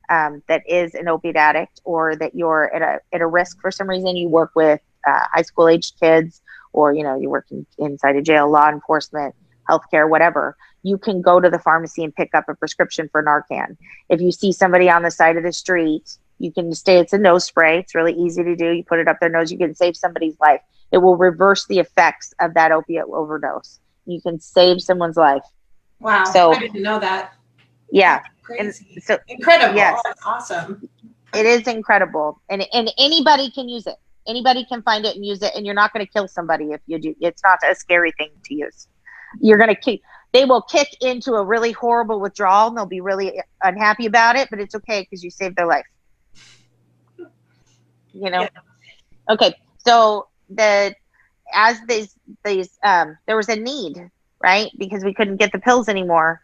that is an opiate addict, or that you're at a risk for some reason, you work with high school aged kids, or you work inside a jail, law enforcement, healthcare, whatever, you can go to the pharmacy and pick up a prescription for Narcan. If you see somebody on the side of the street, you can stay. It's a nose spray. It's really easy to do. You put it up their nose. You can save somebody's life. It will reverse the effects of that opiate overdose. You can save someone's life. Wow. So I didn't know that. Yeah. Crazy. And so incredible. Yes. Oh, that's awesome. It is incredible. And anybody can use it. Anybody can find it and use it. And you're not going to kill somebody if you do. It's not a scary thing to use. You're going to they will kick into a really horrible withdrawal and they'll be really unhappy about it, but it's okay because you saved their life. Yeah. Okay. So there was a need, right? Because we couldn't get the pills anymore.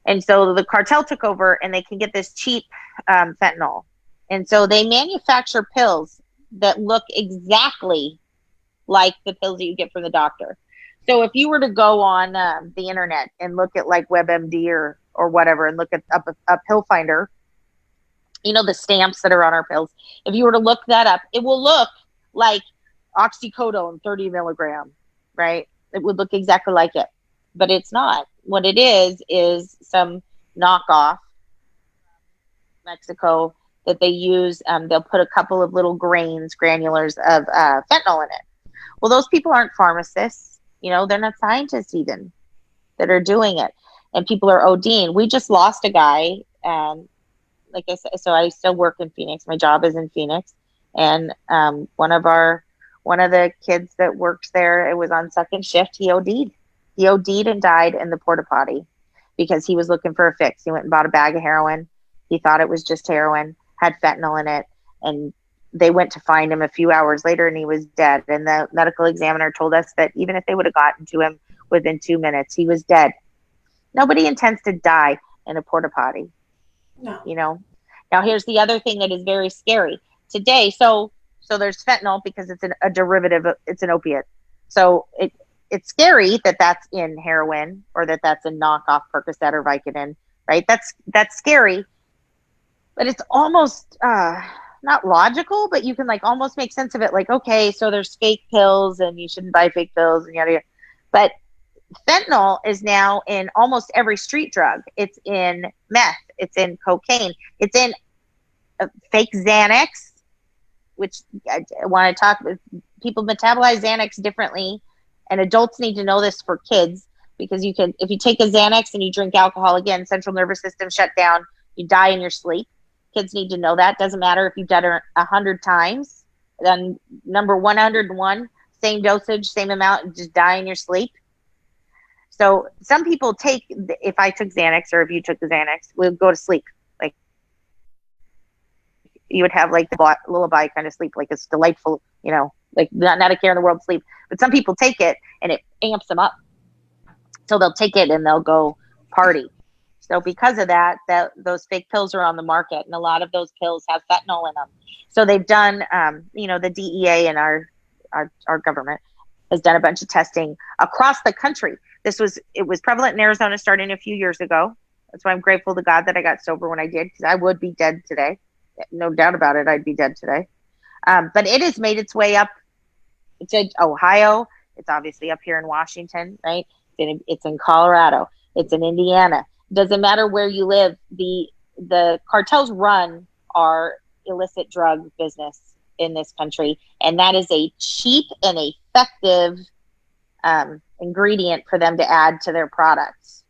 And so the cartel took over and they can get this cheap fentanyl. And so they manufacture pills that look exactly like the pills that you get from the doctor. So if you were to go on the internet and look at like WebMD or whatever and look at a pill finder, the stamps that are on our pills, if you were to look that up, it will look like oxycodone 30 milligram, right? It would look exactly like it, but it's not. What it is some knockoff Mexico that they use. They'll put a couple of little granulars of fentanyl in it. Well, those people aren't pharmacists. They're not scientists even that are doing it. And people are ODing. We just lost a guy. Like I said, so I still work in Phoenix. My job is in Phoenix. And one of the kids that works there, it was on second shift, he OD'd. He OD'd and died in the porta potty because he was looking for a fix. He went and bought a bag of heroin. He thought it was just heroin, had fentanyl in it, and they went to find him a few hours later and he was dead. And the medical examiner told us that even if they would have gotten to him within 2 minutes, he was dead. Nobody intends to die in a porta potty. No. Now here's the other thing that is very scary today. So there's fentanyl because it's a derivative. It's an opiate. So it's scary that that's in heroin or that that's a knockoff Percocet or Vicodin, right? That's scary, but it's almost not logical, but you can like almost make sense of it. Like, okay, so there's fake pills and you shouldn't buy fake pills and yada yada. But fentanyl is now in almost every street drug. It's in meth. It's in cocaine. It's in fake Xanax, which I want to talk about. People metabolize Xanax differently, and adults need to know this for kids, because if you take a Xanax and you drink alcohol, again, central nervous system shut down, you die in your sleep. Kids need to know that. Doesn't matter if you've done it 100 times. Then number 101, same dosage, same amount, just die in your sleep. So some people if I took Xanax or if you took the Xanax, we'll go to sleep. Like you would have like the lullaby kind of sleep, like it's delightful, like not a care in the world sleep. But some people take it and it amps them up. So they'll take it and they'll go party. So because of that, those fake pills are on the market, and a lot of those pills have fentanyl in them. So they've done, the DEA and our government has done a bunch of testing across the country. It was prevalent in Arizona starting a few years ago. That's why I'm grateful to God that I got sober when I did, because I would be dead today. No doubt about it, I'd be dead today. But it has made its way up. It's in Ohio. It's obviously up here in Washington, right? It's in Colorado. It's in Indiana. Doesn't matter where you live. The cartels run our illicit drug business in this country, and that is a cheap and effective ingredient for them to add to their products.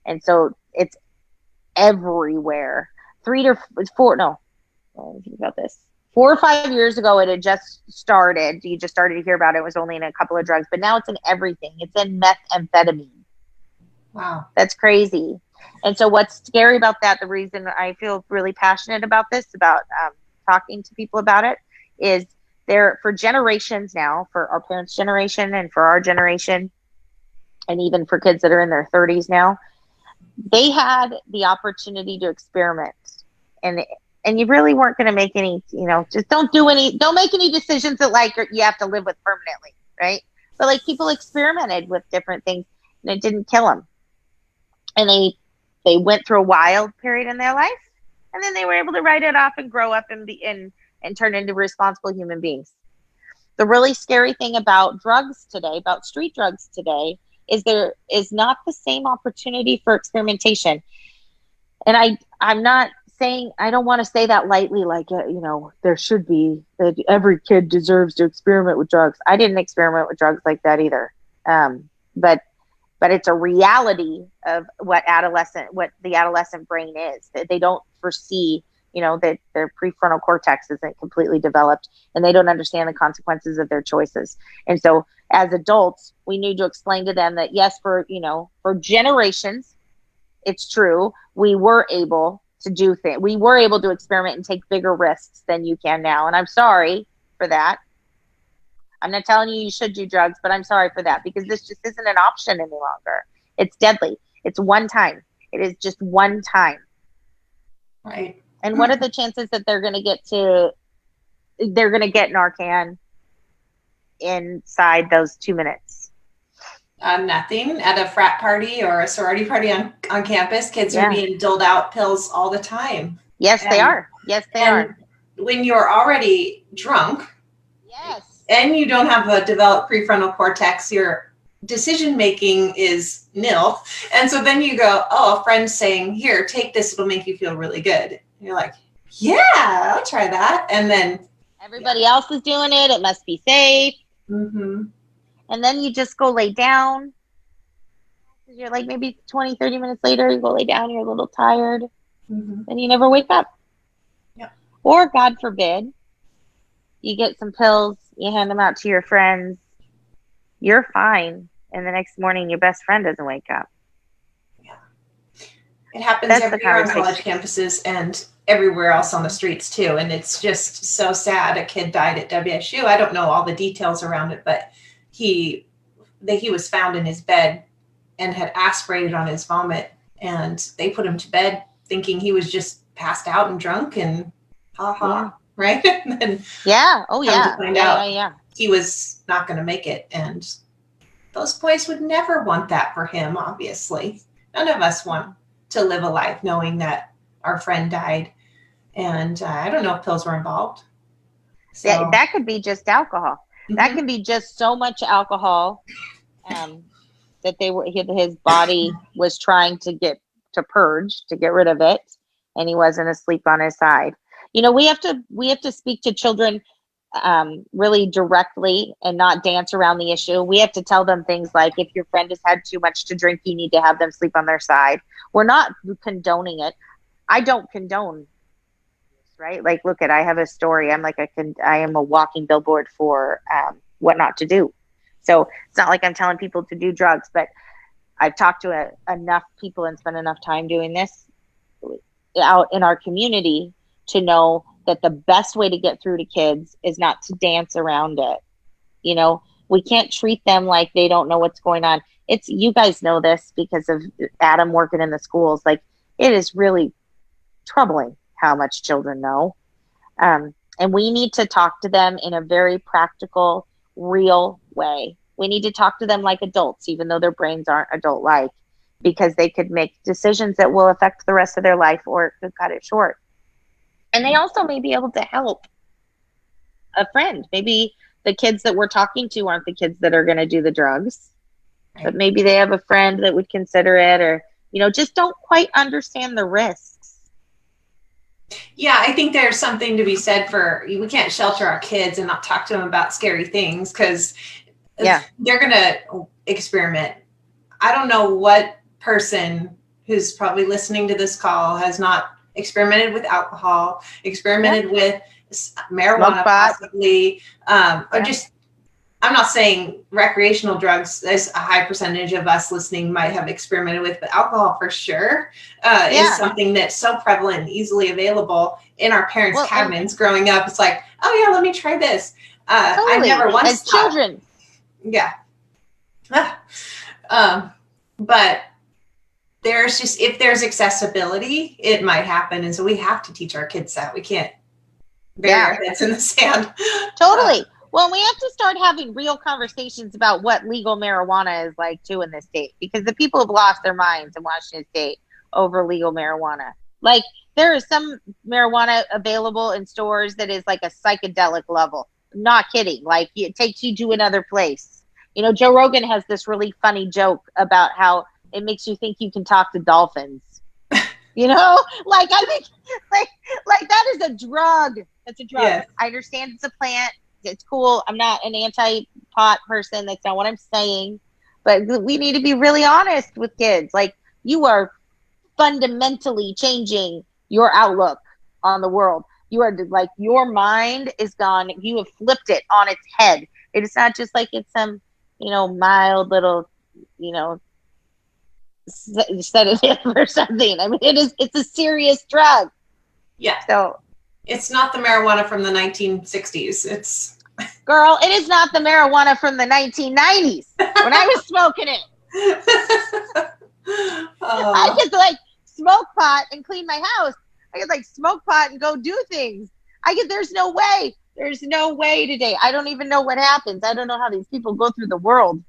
And so it's everywhere. 4 or 5 years ago, it had just started. You just started to hear about it. It was only in a couple of drugs, but now it's in everything. It's in methamphetamine. Wow. That's crazy. And so what's scary about that, the reason I feel really passionate about this, about talking to people about it, is They're for generations now, for our parents' generation and for our generation, and even for kids that are in their 30s now, they had the opportunity to experiment. And you really weren't going to make any, just don't make any decisions that like you have to live with permanently, right? But like people experimented with different things and it didn't kill them. And they went through a wild period in their life, and then they were able to write it off and grow up and turn into responsible human beings. The really scary thing about drugs today, about street drugs today, is there is not the same opportunity for experimentation. And I'm not saying, I don't want to say that lightly, like, there should be, that every kid deserves to experiment with drugs. I didn't experiment with drugs like that either. But it's a reality of what the adolescent brain is. They don't foresee, that their prefrontal cortex isn't completely developed, and they don't understand the consequences of their choices. And so as adults, we need to explain to them that yes, for generations, it's true. We were able to do things. We were able to experiment and take bigger risks than you can now. And I'm sorry for that. I'm not telling you should do drugs, but I'm sorry for that, because this just isn't an option any longer. It's deadly. It's one time. It is just one time. Right. And what are the chances that they're going to get Narcan inside those 2 minutes? Nothing. At a frat party or a sorority party on campus, kids are being doled out pills all the time. Yes, they are. Yes, they are. When you're already drunk, yes, and you don't have a developed prefrontal cortex, your decision making is nil. And so then you go, oh, a friend's saying, here, take this, it'll make you feel really good. And you're like, yeah, I'll try that. And then everybody else is doing it. It must be safe. Mm-hmm. And then you just go lay down. You're like maybe 20, 30 minutes later, you go lay down, you're a little tired, and you never wake up. Yep. Or God forbid, you get some pills, you hand them out to your friends, you're fine, and the next morning your best friend doesn't wake up. Yeah. It happens every year on college campuses and everywhere else on the streets too. And it's just so sad. A kid died at WSU. I don't know all the details around it, but he was found in his bed and had aspirated on his vomit, and they put him to bed thinking he was just passed out and drunk and right? And then to find out he was not going to make it. And those boys would never want that for him, obviously. None of us want to live a life knowing that our friend died. And I don't know if pills were involved. So that could be just alcohol. That can be just so much alcohol that his body was trying to get rid of it, and he wasn't asleep on his side. We have to speak to children really directly and not dance around the issue. We have to tell them things like, if your friend has had too much to drink, you need to have them sleep on their side. We're not condoning it. I don't condone, right? Like, look I have a story. I am a walking billboard for what not to do. So it's not like I'm telling people to do drugs, but I've talked to enough people and spent enough time doing this out in our community to know that the best way to get through to kids is not to dance around it. We can't treat them like they don't know what's going on. You guys know this because of Adam working in the schools. Like, it is really troubling how much children know. And we need to talk to them in a very practical, real way. We need to talk to them like adults, even though their brains aren't adult-like, because they could make decisions that will affect the rest of their life, or it could cut it short. And they also may be able to help a friend. Maybe the kids that we're talking to aren't the kids that are going to do the drugs, but maybe they have a friend that would consider it, or, just don't quite understand the risks. Yeah, I think there's something to be said for, we can't shelter our kids and not talk to them about scary things, because they're going to experiment. I don't know what person who's probably listening to this call has not experimented with alcohol, experimented with marijuana, possibly, or just, I'm not saying recreational drugs. There's a high percentage of us listening might have experimented with, but alcohol for sure is something that's so prevalent and easily available in our parents' cabins growing up. It's like, oh yeah, let me try this. I Totally. never once As thought, children. yeah. But there's just, if there's accessibility, it might happen. And so we have to teach our kids that. We can't bury our heads in the sand. Totally. Well, we have to start having real conversations about what legal marijuana is like too in this state, because the people have lost their minds in Washington State over legal marijuana. Like, there is some marijuana available in stores that is like a psychedelic level. Not kidding. Like, it takes you to another place. You know, Joe Rogan has this really funny joke about how it makes you think you can talk to dolphins. You know, like, I think like that is a drug. It's a drug. Yes. I understand it's a plant. It's cool. I'm not an anti-pot person. That's not what I'm saying. But we need to be really honest with kids. Like, you are fundamentally changing your outlook on the world. You are like, your mind is gone. You have flipped it on its head. It is not just like it's some, mild little, sedative or something. I mean, it's a serious drug. Yeah. So it's not the marijuana from the 1960s. It's, girl, it is not the marijuana from the 1990s when I was smoking it. I could like smoke pot and clean my house. I could like smoke pot and go do things. There's no way. There's no way today. I don't even know what happens. I don't know how these people go through the world.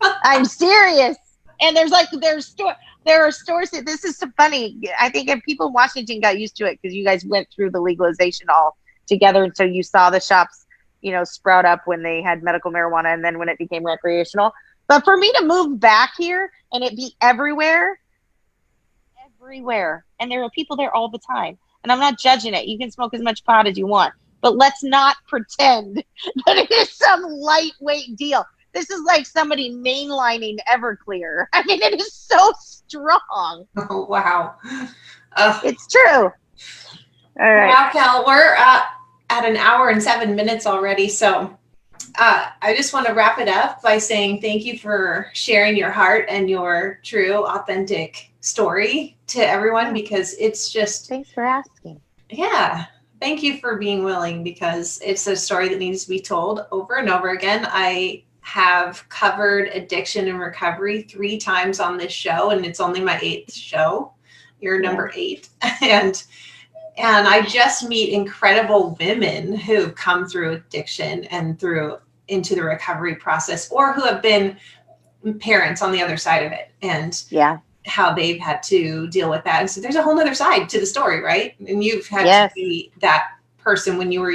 I'm serious. And there are stores that, this is so funny. I think if people in Washington got used to it because you guys went through the legalization all together, and so you saw the shops, sprout up when they had medical marijuana and then when it became recreational. But for me to move back here and it be everywhere, and there are people there all the time, and I'm not judging it. You can smoke as much pot as you want, but let's not pretend that it is some lightweight deal. This is like somebody mainlining Everclear. I mean, it is so strong. Oh, wow. It's true. All right. Wow, Cal, we're at an hour and 7 minutes already. So I just want to wrap it up by saying thank you for sharing your heart and your true, authentic story to everyone, because it's just... Thanks for asking. Yeah. Thank you for being willing, because it's a story that needs to be told over and over again. I have covered addiction and recovery 3 times on this show, and it's only my 8th show. You're number 8. And I just meet incredible women who come through addiction and into the recovery process, or who have been parents on the other side of it, and how they've had to deal with that. And so there's a whole other side to the story, right? And you've had to be that person when you were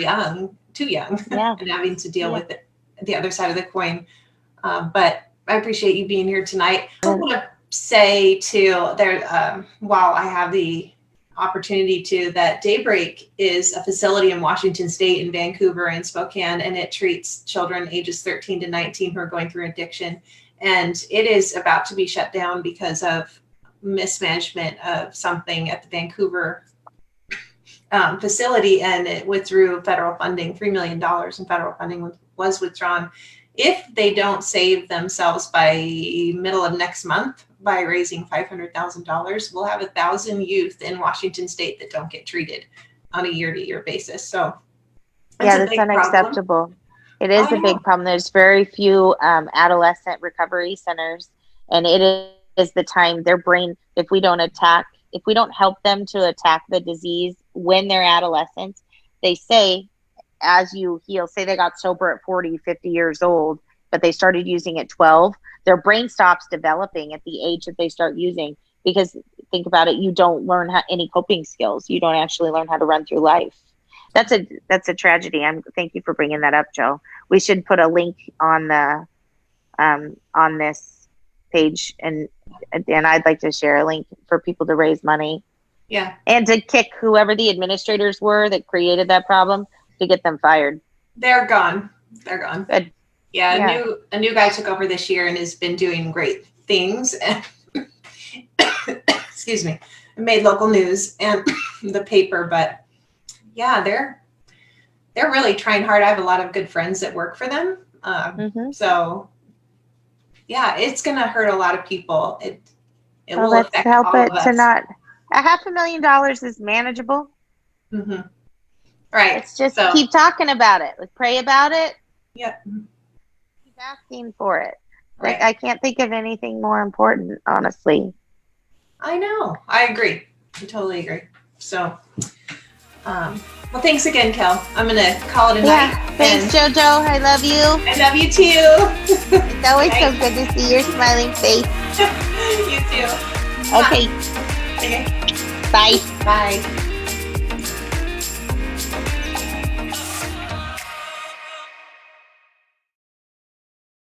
too young, and having to deal with it, the other side of the coin. But I appreciate you being here tonight. I want to say while I have the opportunity to, that Daybreak is a facility in Washington State, in Vancouver and Spokane, and it treats children ages 13 to 19 who are going through addiction. And it is about to be shut down because of mismanagement of something at the Vancouver facility, and it withdrew federal funding. $3 million in federal funding was withdrawn. If they don't save themselves by middle of next month by raising $500,000, we'll have 1,000 youth in Washington State that don't get treated on a year-to-year basis. So that's unacceptable. Problem. It is a big problem. There's very few adolescent recovery centers, and it is the time their brain, if we don't help them to attack the disease when they're adolescents, they say, as you heal, say they got sober at 40, 50 years old, but they started using at 12, their brain stops developing at the age that they start using, because think about it, you don't learn any coping skills. You don't actually learn how to run through life. That's a tragedy. Thank you for bringing that up, Joe. We should put a link on the on this page, and I'd like to share a link for people to raise money. Yeah. And to kick whoever the administrators were that created that problem, to get them fired. They're gone. Good. Yeah. A new guy took over this year and has been doing great things. Excuse me. Made local news and the paper, but yeah, they're really trying hard. I have a lot of good friends that work for them. So yeah, it's going to hurt a lot of people. It will affect all of us. $500,000 is manageable. Mm-hmm. Right. Let's just keep talking about it. Let's pray about it. Yep. Keep asking for it. Right. I can't think of anything more important, honestly. I know. I agree. I totally agree. So, well, thanks again, Kel. I'm going to call it a night. Thanks, JoJo. I love you. I love you too. It's always so good to see your smiling face. You too. Okay. Okay. Bye. Bye.